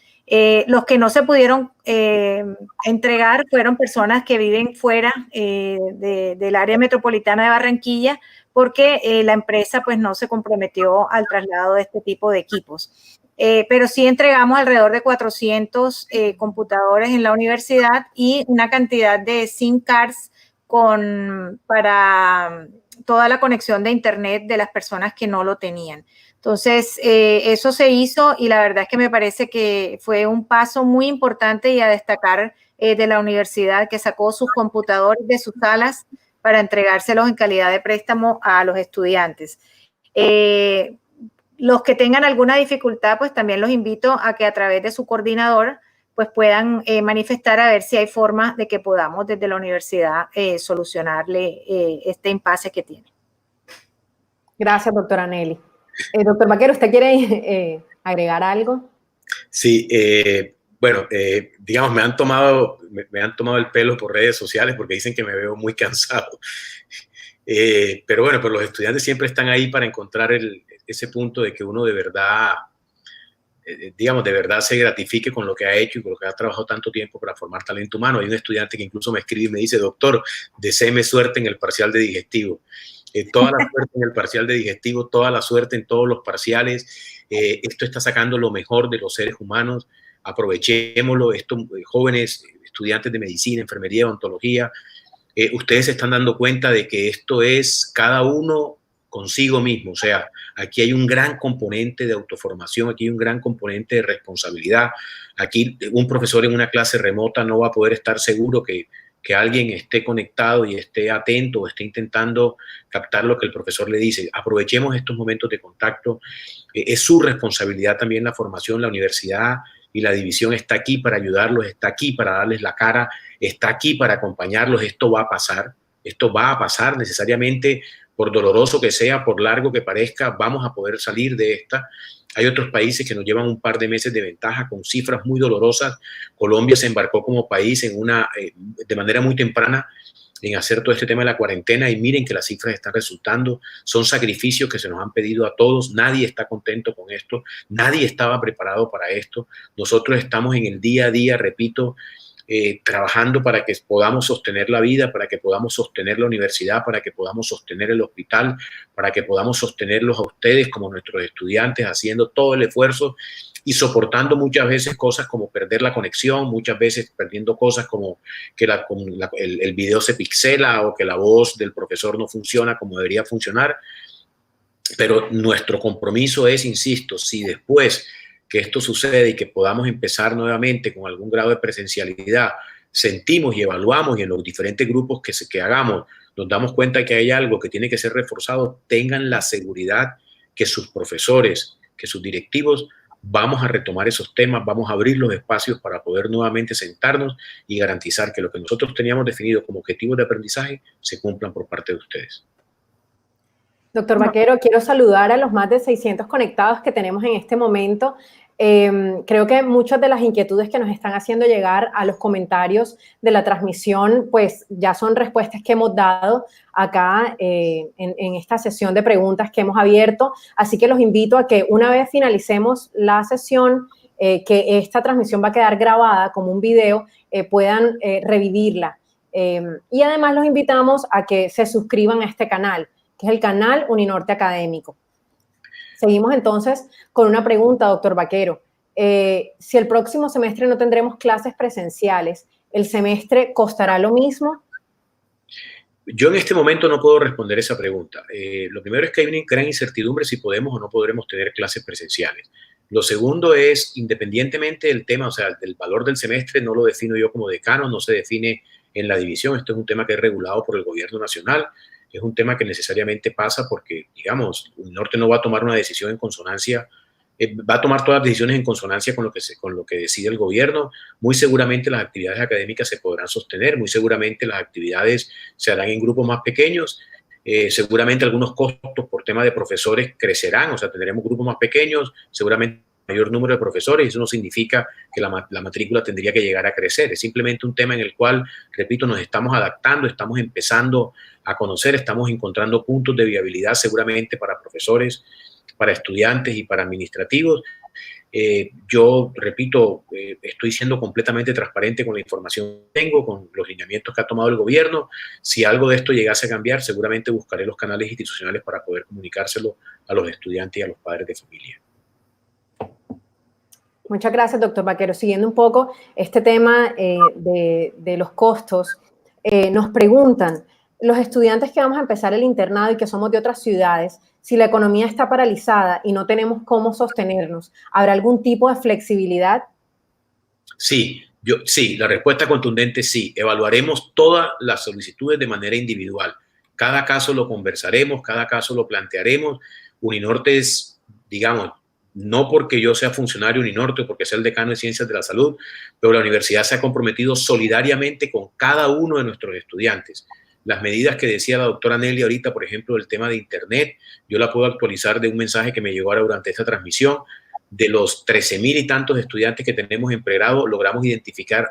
Los que no se pudieron entregar fueron personas que viven fuera del área metropolitana de Barranquilla, porque la empresa pues no se comprometió al traslado de este tipo de equipos. Pero sí entregamos alrededor de 400 computadores en la universidad y una cantidad de SIM cards para toda la conexión de Internet de las personas que no lo tenían. Entonces, eso se hizo y la verdad es que me parece que fue un paso muy importante y a destacar de la universidad, que sacó sus computadores de sus salas para entregárselos en calidad de préstamo a los estudiantes. Los que tengan alguna dificultad, pues también los invito a que a través de su coordinador pues puedan manifestar a ver si hay forma de que podamos desde la universidad solucionarle este impasse que tiene. Gracias, doctora Nelly. Doctor Vaquero, ¿usted quiere agregar algo? Sí, bueno, digamos, me han tomado el pelo por redes sociales porque dicen que me veo muy cansado. Pero bueno, pues los estudiantes siempre están ahí para encontrar ese punto de que uno de verdad, digamos, de verdad se gratifique con lo que ha hecho y con lo que ha trabajado tanto tiempo para formar talento humano. Hay un estudiante que incluso me escribe y me dice: doctor, deséeme suerte en el parcial de digestivo. Toda la suerte en el parcial de digestivo, toda la suerte en todos los parciales. Esto está sacando lo mejor de los seres humanos. Aprovechémoslo. Estos jóvenes estudiantes de medicina, enfermería, odontología, ustedes se están dando cuenta de que esto es cada uno consigo mismo. O sea, aquí hay un gran componente de autoformación, aquí hay un gran componente de responsabilidad. Aquí un profesor en una clase remota no va a poder estar seguro que alguien esté conectado y esté atento o esté intentando captar lo que el profesor le dice. Aprovechemos estos momentos de contacto. Es su responsabilidad también la formación. La universidad y la división está aquí para ayudarlos, está aquí para darles la cara, está aquí para acompañarlos. Esto va a pasar necesariamente, por doloroso que sea, por largo que parezca, vamos a poder salir de esta. Hay otros países que nos llevan un par de meses de ventaja con cifras muy dolorosas. Colombia se embarcó como país de manera muy temprana en hacer todo este tema de la cuarentena, y miren que las cifras están resultando. Son sacrificios que se nos han pedido a todos. Nadie está contento con esto. Nadie estaba preparado para esto. Nosotros estamos en el día a día, repito, trabajando para que podamos sostener la vida, para que podamos sostener la universidad, para que podamos sostener el hospital, para que podamos sostenerlos a ustedes como nuestros estudiantes, haciendo todo el esfuerzo y soportando muchas veces cosas como perder la conexión, muchas veces perdiendo cosas como que el video se pixela o que la voz del profesor no funciona como debería funcionar. Pero nuestro compromiso es, insisto, si después que esto sucede y que podamos empezar nuevamente con algún grado de presencialidad, sentimos y evaluamos, y en los diferentes grupos que hagamos nos damos cuenta que hay algo que tiene que ser reforzado, tengan la seguridad que sus profesores, que sus directivos, vamos a retomar esos temas, vamos a abrir los espacios para poder nuevamente sentarnos y garantizar que lo que nosotros teníamos definido como objetivos de aprendizaje se cumplan por parte de ustedes. Doctor Vaquero, quiero saludar a los más de 600 conectados que tenemos en este momento. Creo que muchas de las inquietudes que nos están haciendo llegar a los comentarios de la transmisión, pues ya son respuestas que hemos dado acá en esta sesión de preguntas que hemos abierto. Así que los invito a que una vez finalicemos la sesión, que esta transmisión va a quedar grabada como un video, puedan revivirla. Y además los invitamos a que se suscriban a este canal, que es el canal Uninorte Académico. Seguimos entonces con una pregunta, doctor Vaquero. Si el próximo semestre no tendremos clases presenciales, ¿el semestre costará lo mismo? Yo en este momento no puedo responder esa pregunta. Lo primero es que hay una gran incertidumbre si podemos o no podremos tener clases presenciales. Lo segundo es, independientemente del tema, o sea, del valor del semestre, no lo defino yo como decano, no se define en la división. Esto es un tema que es regulado por el gobierno nacional. Es un tema que necesariamente pasa porque, digamos, Uninorte no va a tomar una decisión en consonancia va a tomar todas las decisiones en consonancia con lo que decide el gobierno. Muy seguramente las actividades académicas se podrán sostener, muy seguramente las actividades se harán en grupos más pequeños, seguramente algunos costos por tema de profesores crecerán, o sea, tendremos grupos más pequeños, seguramente mayor número de profesores, y eso no significa que la matrícula tendría que llegar a crecer. Es simplemente un tema en el cual, repito, nos estamos adaptando, estamos empezando a conocer, estamos encontrando puntos de viabilidad seguramente para profesores, para estudiantes y para administrativos. Yo, repito, estoy siendo completamente transparente con la información que tengo, con los lineamientos que ha tomado el gobierno. Si algo de esto llegase a cambiar, seguramente buscaré los canales institucionales para poder comunicárselo a los estudiantes y a los padres de familia. Muchas gracias, doctor Vaquero. Siguiendo un poco este tema de los costos, nos preguntan, los estudiantes que vamos a empezar el internado y que somos de otras ciudades, si la economía está paralizada y no tenemos cómo sostenernos, ¿habrá algún tipo de flexibilidad? Sí, sí, la respuesta contundente es sí. Evaluaremos todas las solicitudes de manera individual. Cada caso lo conversaremos, cada caso lo plantearemos. Uninorte es, digamos, no porque yo sea funcionario Uninorte o porque sea el decano de Ciencias de la Salud, pero la universidad se ha comprometido solidariamente con cada uno de nuestros estudiantes. Las medidas que decía la doctora Nelly ahorita, por ejemplo, el tema de Internet, yo la puedo actualizar de un mensaje que me llegó ahora durante esta transmisión. De los 13,000 y tantos estudiantes que tenemos en pregrado, logramos identificar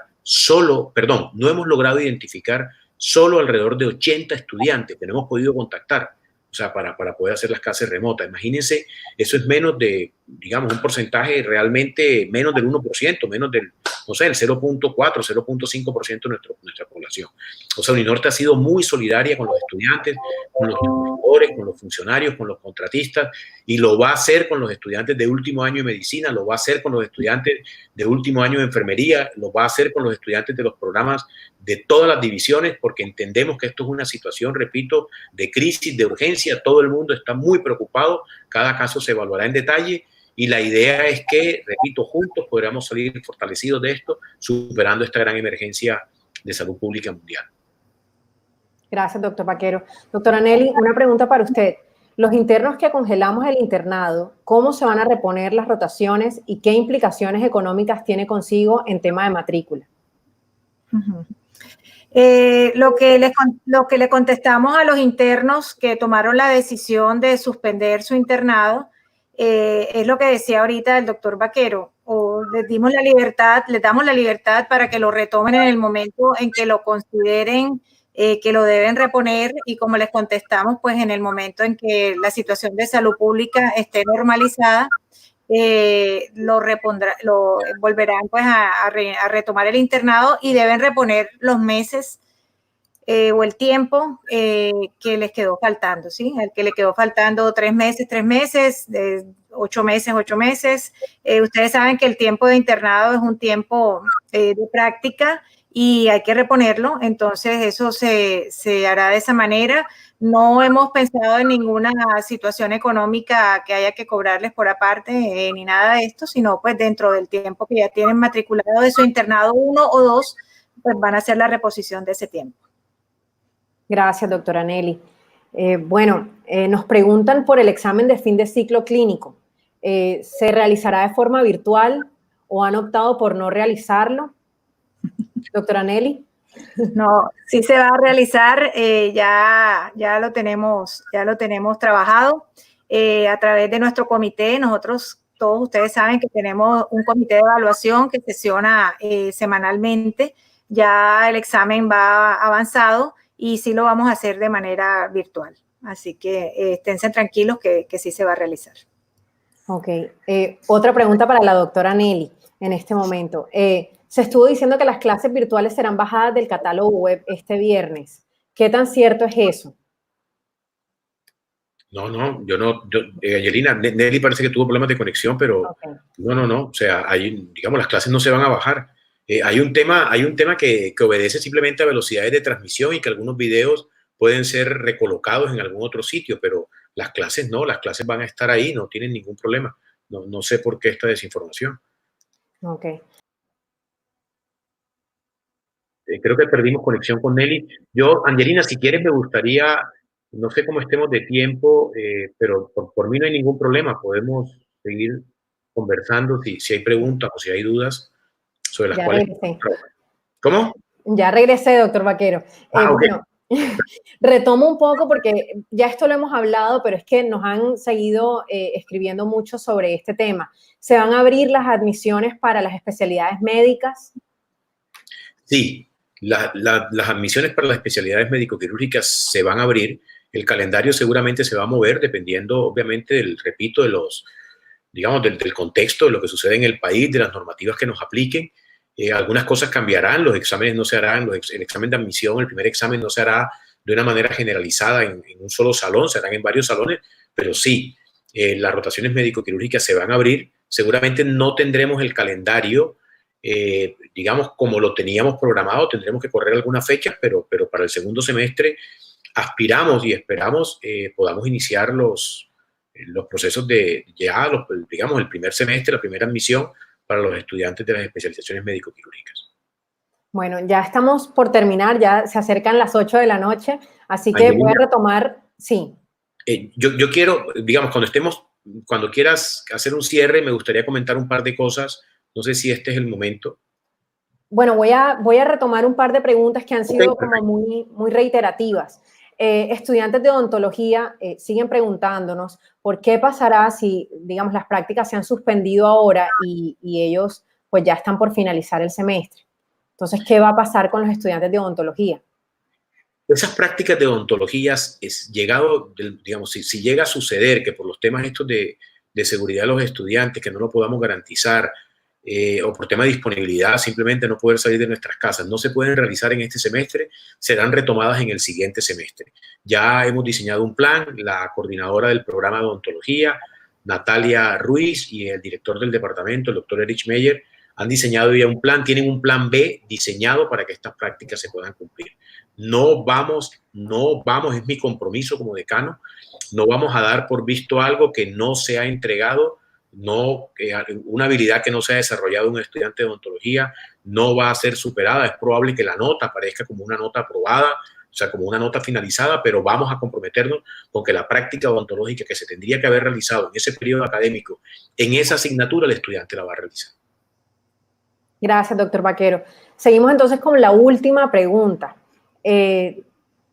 no hemos logrado identificar solo alrededor de 80 estudiantes que no hemos podido contactar, o sea, para poder hacer las clases remotas. Imagínense, eso es menos de, digamos, un porcentaje realmente menos del 1%, menos del, no sé, el 0.4, 0.5% de nuestra población. O sea, Uninorte ha sido muy solidaria con los estudiantes, con los trabajadores, con los funcionarios, con los contratistas, y lo va a hacer con los estudiantes de último año de medicina, lo va a hacer con los estudiantes de último año de enfermería, lo va a hacer con los estudiantes de los programas de todas las divisiones, porque entendemos que esto es una situación, repito, de crisis, de urgencia. Todo el mundo está muy preocupado, cada caso se evaluará en detalle, y la idea es que, repito, juntos podamos salir fortalecidos de esto, superando esta gran emergencia de salud pública mundial. Gracias, doctor Vaquero. Doctora Nelly, una pregunta para usted. Los internos que congelamos el internado, ¿cómo se van a reponer las rotaciones y qué implicaciones económicas tiene consigo en tema de matrícula? Lo que le contestamos a los internos que tomaron la decisión de suspender su internado es lo que decía ahorita el doctor Vaquero, o les damos la libertad para que lo retomen en el momento en que lo consideren que lo deben reponer, y como les contestamos, pues en el momento en que la situación de salud pública esté normalizada, volverán pues a retomar el internado, y deben reponer los meses o el tiempo que les quedó faltando, ¿sí? El que le quedó faltando 3 meses, 8 meses. Ustedes saben que el tiempo de internado es un tiempo de práctica y hay que reponerlo, entonces eso se hará de esa manera. No hemos pensado en ninguna situación económica que haya que cobrarles por aparte, ni nada de esto, sino pues dentro del tiempo que ya tienen matriculado de su internado 1 o 2, pues van a hacer la reposición de ese tiempo. Gracias, doctora Nelly. Nos preguntan por el examen de fin de ciclo clínico. ¿Se realizará de forma virtual o han optado por no realizarlo? Doctora Nelly. No, sí se va a realizar, ya lo tenemos trabajado a través de nuestro comité. Nosotros, todos ustedes saben que tenemos un comité de evaluación que sesiona semanalmente. Ya el examen va avanzado y sí lo vamos a hacer de manera virtual. Así que esténse tranquilos que sí se va a realizar. Ok. Otra pregunta para la doctora Nelly en este momento. Se estuvo diciendo que las clases virtuales serán bajadas del catálogo web este viernes. ¿Qué tan cierto es eso? No, Angelina, Nelly parece que tuvo problemas de conexión, pero okay. No. O sea, digamos, las clases no se van a bajar. Hay un tema que obedece simplemente a velocidades de transmisión y que algunos videos pueden ser recolocados en algún otro sitio, pero las clases no, las clases van a estar ahí, no tienen ningún problema. No sé por qué esta desinformación. Ok. Creo que perdimos conexión con Nelly. Yo, Angelina, si quieres me gustaría, no sé cómo estemos de tiempo, pero por mí no hay ningún problema, podemos seguir conversando si hay preguntas o si hay dudas sobre las Ya cuales... regresé. ¿Cómo? Ya regresé, doctor Vaquero. Ok. Bueno, retomo un poco porque ya esto lo hemos hablado, pero es que nos han seguido escribiendo mucho sobre este tema. ¿Se van a abrir las admisiones para las especialidades médicas? Sí, las admisiones para las especialidades médico-quirúrgicas se van a abrir. El calendario seguramente se va a mover dependiendo, obviamente, repito, digamos, del contexto, de lo que sucede en el país, de las normativas que nos apliquen. Algunas cosas cambiarán, los exámenes no se harán, el examen de admisión, el primer examen no se hará de una manera generalizada en un solo salón, se harán en varios salones, pero sí, las rotaciones médico-quirúrgicas se van a abrir. Seguramente no tendremos el calendario, digamos, como lo teníamos programado, tendremos que correr algunas fechas, pero para el segundo semestre aspiramos y esperamos podamos iniciar los procesos digamos, el primer semestre, la primera admisión para los estudiantes de las especializaciones médico-quirúrgicas. Bueno, ya estamos por terminar, ya se acercan las 8 de la noche, así que Angelina, voy a retomar, sí. Yo quiero, digamos, cuando quieras hacer un cierre, me gustaría comentar un par de cosas. No sé si este es el momento. Bueno, voy a retomar un par de preguntas que han sido Okay, como muy reiterativas. Estudiantes de odontología siguen preguntándonos por qué pasará si, digamos, las prácticas se han suspendido ahora y ellos pues ya están por finalizar el semestre. Entonces, ¿qué va a pasar con los estudiantes de odontología? esas prácticas de odontologías, digamos, si llega a suceder que por los temas estos de seguridad de los estudiantes, que no lo podamos garantizar, o por tema de disponibilidad, simplemente no poder salir de nuestras casas, no se pueden realizar en este semestre, serán retomadas en el siguiente semestre. Ya hemos diseñado un plan, la coordinadora del programa de odontología, Natalia Ruiz, y el director del departamento, el doctor Erich Meyer, han diseñado ya un plan, tienen un plan B diseñado para que estas prácticas se puedan cumplir. No vamos, es mi compromiso como decano, no vamos a dar por visto algo que no se ha entregado, una habilidad que no se ha desarrollado un estudiante de odontología no va a ser superada. Es probable que la nota aparezca como una nota aprobada, o sea, como una nota finalizada, pero vamos a comprometernos con que la práctica odontológica que se tendría que haber realizado en ese periodo académico, en esa asignatura, el estudiante la va a realizar. Gracias, doctor Vaquero. Seguimos entonces con la última pregunta.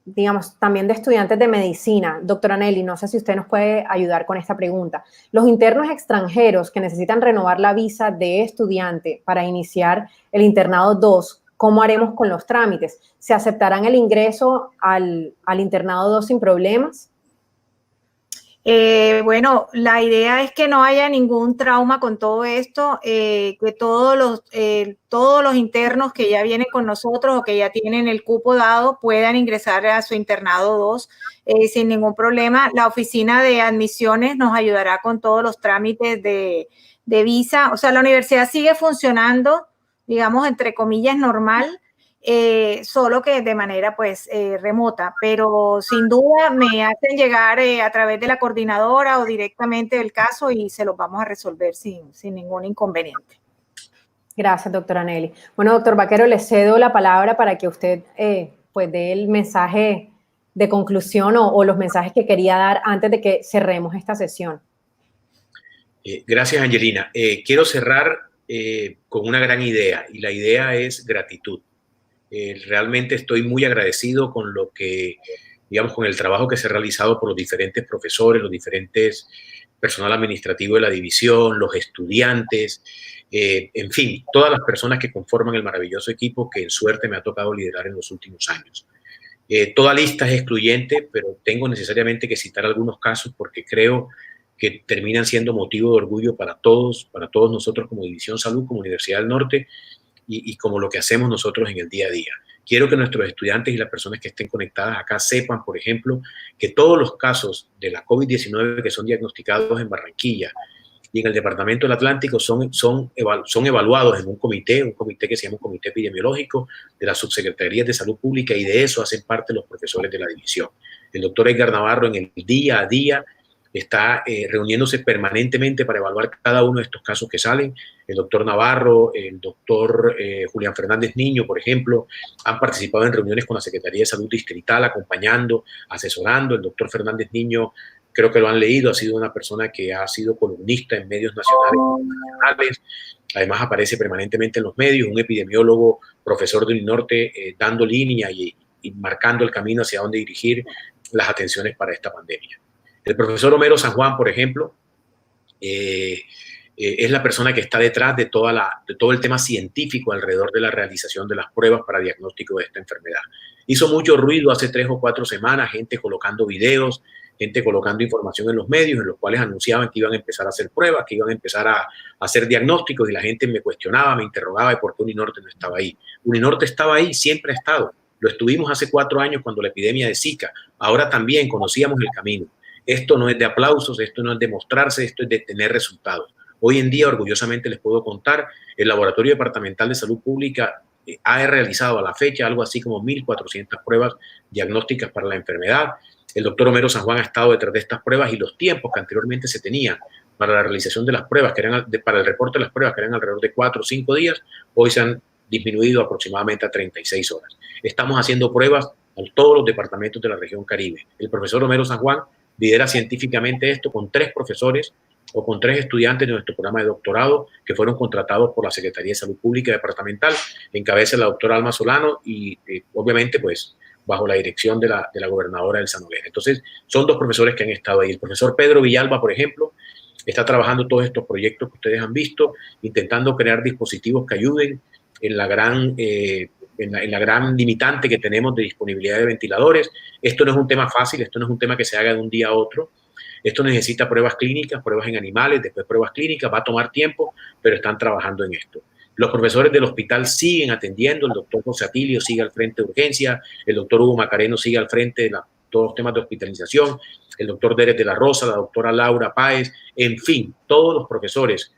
Digamos, también de estudiantes de medicina. Doctora Nelly, no sé si usted nos puede ayudar con esta pregunta. Los internos extranjeros que necesitan renovar la visa de estudiante para iniciar el internado 2, ¿cómo haremos con los trámites? ¿Se aceptarán el ingreso al internado 2 sin problemas? Bueno, la idea es que no haya ningún trauma con todo esto, que todos los internos que ya vienen con nosotros o que ya tienen el cupo dado puedan ingresar a su internado 2 sin ningún problema. La oficina de admisiones nos ayudará con todos los trámites de visa. O sea, la universidad sigue funcionando, digamos, entre comillas, normal. Solo que de manera pues remota, pero sin duda me hacen llegar a través de la coordinadora o directamente el caso y se los vamos a resolver sin ningún inconveniente. Gracias, doctora Nelly. Bueno, doctor Vaquero, le cedo la palabra para que usted pues dé el mensaje de conclusión o los mensajes que quería dar antes de que cerremos esta sesión. Gracias, Angelina. Quiero cerrar con una gran idea, y la idea es gratitud. Realmente estoy muy agradecido con lo que, digamos, con el trabajo que se ha realizado por los diferentes profesores, los diferentes personal administrativo de la división, los estudiantes, en fin, todas las personas que conforman el maravilloso equipo que en suerte me ha tocado liderar en los últimos años. Toda lista es excluyente, pero tengo necesariamente que citar algunos casos porque creo que terminan siendo motivo de orgullo para todos nosotros como División Salud, como Universidad del Norte, y como lo que hacemos nosotros en el día a día. Quiero que nuestros estudiantes y las personas que estén conectadas acá sepan, por ejemplo, que todos los casos de la COVID-19 que son diagnosticados en Barranquilla y en el Departamento del Atlántico son evaluados en un comité que se llama un comité epidemiológico de las subsecretarías de Salud Pública, y de eso hacen parte los profesores de la división. El doctor Edgar Navarro en el día a día está reuniéndose permanentemente para evaluar cada uno de estos casos que salen. El doctor Navarro, el doctor Julián Fernández Niño, por ejemplo, han participado en reuniones con la Secretaría de Salud Distrital, acompañando, asesorando. El doctor Fernández Niño creo que lo han leído, ha sido una persona que ha sido columnista en medios nacionales e internacionales, además aparece permanentemente en los medios, un epidemiólogo, profesor de UNINORTE, dando línea y marcando el camino hacia dónde dirigir las atenciones para esta pandemia. El profesor Homero San Juan, por ejemplo, es la persona que está detrás de todo el tema científico alrededor de la realización de las pruebas para diagnóstico de esta enfermedad. Hizo mucho ruido hace 3 o 4 semanas, gente colocando videos, gente colocando información en los medios en los cuales anunciaban que iban a empezar a hacer pruebas, que iban a empezar a hacer diagnósticos, y la gente me cuestionaba, me interrogaba de por qué UNINORTE no estaba ahí. UNINORTE estaba ahí, siempre ha estado. Lo estuvimos hace 4 años cuando la epidemia de Zika. Ahora también conocíamos el camino. Esto no es de aplausos, esto no es de mostrarse, esto es de tener resultados. Hoy en día, orgullosamente les puedo contar, el Laboratorio Departamental de Salud Pública ha realizado a la fecha algo así como 1.400 pruebas diagnósticas para la enfermedad. El doctor Homero San Juan ha estado detrás de estas pruebas, y los tiempos que anteriormente se tenían para la realización de las pruebas, para el reporte de las pruebas, que eran alrededor de 4 o 5 días, hoy se han disminuido aproximadamente a 36 horas. Estamos haciendo pruebas en todos los departamentos de la región Caribe. El profesor Homero San Juan lidera científicamente esto con 3 profesores o con 3 estudiantes de nuestro programa de doctorado que fueron contratados por la Secretaría de Salud Pública Departamental, encabeza la doctora Alma Solano y obviamente pues bajo la dirección de la gobernadora Elsa Noguera. Entonces son 2 profesores que han estado ahí. El profesor Pedro Villalba, por ejemplo, está trabajando todos estos proyectos que ustedes han visto, intentando crear dispositivos que ayuden en la gran limitante que tenemos de disponibilidad de ventiladores. Esto no es un tema fácil, esto no es un tema que se haga de un día a otro. Esto necesita pruebas clínicas, pruebas en animales, después pruebas clínicas, va a tomar tiempo, pero están trabajando en esto. Los profesores del hospital siguen atendiendo, el doctor José Atilio sigue al frente de urgencia, el doctor Hugo Macareno sigue al frente de todos los temas de hospitalización, el doctor Derek de la Rosa, la doctora Laura Páez, en fin, todos los profesores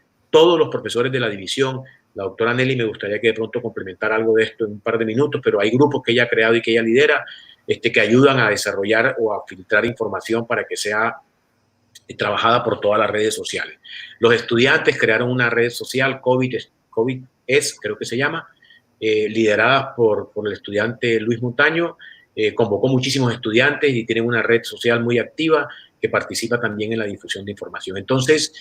de la división. La doctora Nelly me gustaría que de pronto complementara algo de esto en un par de minutos, pero hay grupos que ella ha creado y que ella lidera, que ayudan a desarrollar o a filtrar información para que sea trabajada por todas las redes sociales. Los estudiantes crearon una red social, COVID-es, creo que se llama, liderada por el estudiante Luis Montaño. Convocó muchísimos estudiantes y tienen una red social muy activa que participa también en la difusión de información. Entonces,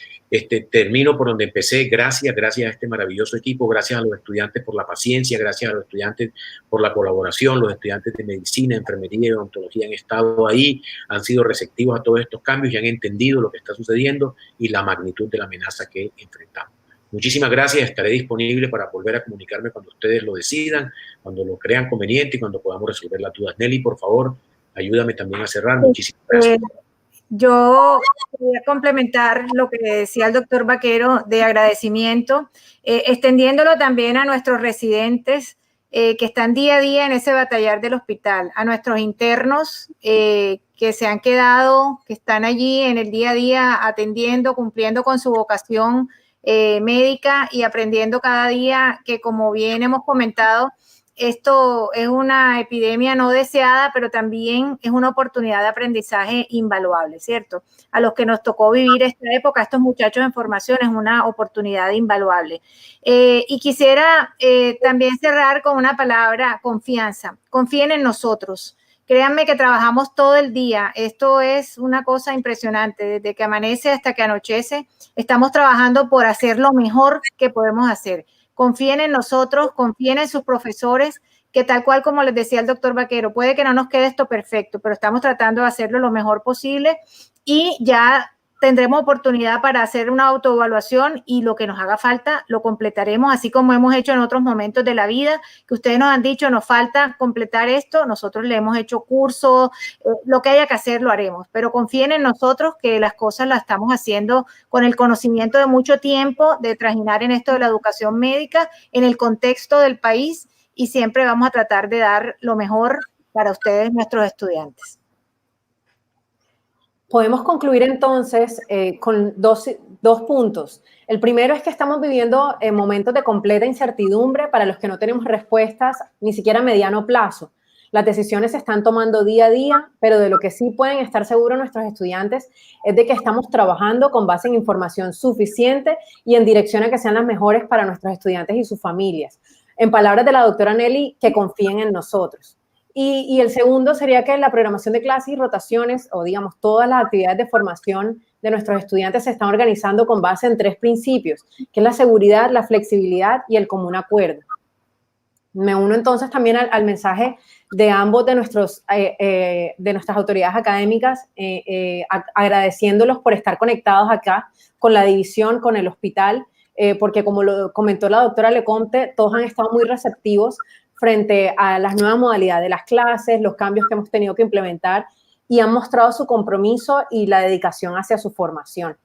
termino por donde empecé. Gracias a este maravilloso equipo, gracias a los estudiantes por la paciencia, gracias a los estudiantes por la colaboración, los estudiantes de medicina, enfermería y odontología han estado ahí, han sido receptivos a todos estos cambios y han entendido lo que está sucediendo y la magnitud de la amenaza que enfrentamos. Muchísimas gracias, estaré disponible para volver a comunicarme cuando ustedes lo decidan, cuando lo crean conveniente y cuando podamos resolver las dudas. Nelly, por favor, ayúdame también a cerrar. Muchísimas gracias. Yo quería complementar lo que decía el doctor Vaquero de agradecimiento, extendiéndolo también a nuestros residentes que están día a día en ese batallar del hospital, a nuestros internos que se han quedado, que están allí en el día a día atendiendo, cumpliendo con su vocación médica y aprendiendo cada día que, como bien hemos comentado, esto es una epidemia no deseada, pero también es una oportunidad de aprendizaje invaluable, ¿cierto? A los que nos tocó vivir esta época, estos muchachos en formación, es una oportunidad invaluable. Y quisiera también cerrar con una palabra: confianza. Confíen en nosotros. Créanme que trabajamos todo el día. Esto es una cosa impresionante. Desde que amanece hasta que anochece, estamos trabajando por hacer lo mejor que podemos hacer. Confíen en nosotros, confíen en sus profesores, que tal cual como les decía el doctor Vaquero, puede que no nos quede esto perfecto, pero estamos tratando de hacerlo lo mejor posible y ya tendremos oportunidad para hacer una autoevaluación y lo que nos haga falta lo completaremos, así como hemos hecho en otros momentos de la vida, que ustedes nos han dicho, nos falta completar esto, nosotros le hemos hecho cursos, lo que haya que hacer lo haremos, pero confíen en nosotros que las cosas las estamos haciendo con el conocimiento de mucho tiempo, de trajinar en esto de la educación médica, en el contexto del país, y siempre vamos a tratar de dar lo mejor para ustedes, nuestros estudiantes. Podemos concluir entonces con dos puntos. El primero es que estamos viviendo momentos de completa incertidumbre para los que no tenemos respuestas ni siquiera a mediano plazo. Las decisiones se están tomando día a día, pero de lo que sí pueden estar seguros nuestros estudiantes es de que estamos trabajando con base en información suficiente y en direcciones que sean las mejores para nuestros estudiantes y sus familias. En palabras de la doctora Nelly, que confíen en nosotros. Y el segundo sería que la programación de clases y rotaciones, o digamos, todas las actividades de formación de nuestros estudiantes se están organizando con base en 3 principios, que es la seguridad, la flexibilidad y el común acuerdo. Me uno entonces también al mensaje de ambos de nuestras autoridades académicas, agradeciéndolos por estar conectados acá con la división, con el hospital, porque como lo comentó la doctora Lecomte, todos han estado muy receptivos frente a las nuevas modalidades de las clases, los cambios que hemos tenido que implementar, y han mostrado su compromiso y la dedicación hacia su formación.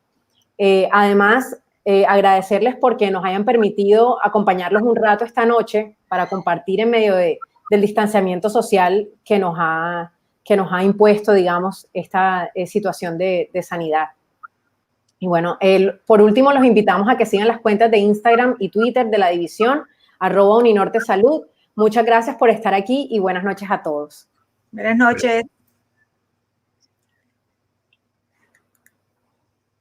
Además, agradecerles porque nos hayan permitido acompañarlos un rato esta noche para compartir en medio del distanciamiento social que nos ha impuesto, digamos, esta situación de sanidad. Y bueno, por último, los invitamos a que sigan las cuentas de Instagram y Twitter de la división, @Uninorte Salud. Muchas gracias por estar aquí y buenas noches a todos. Buenas noches.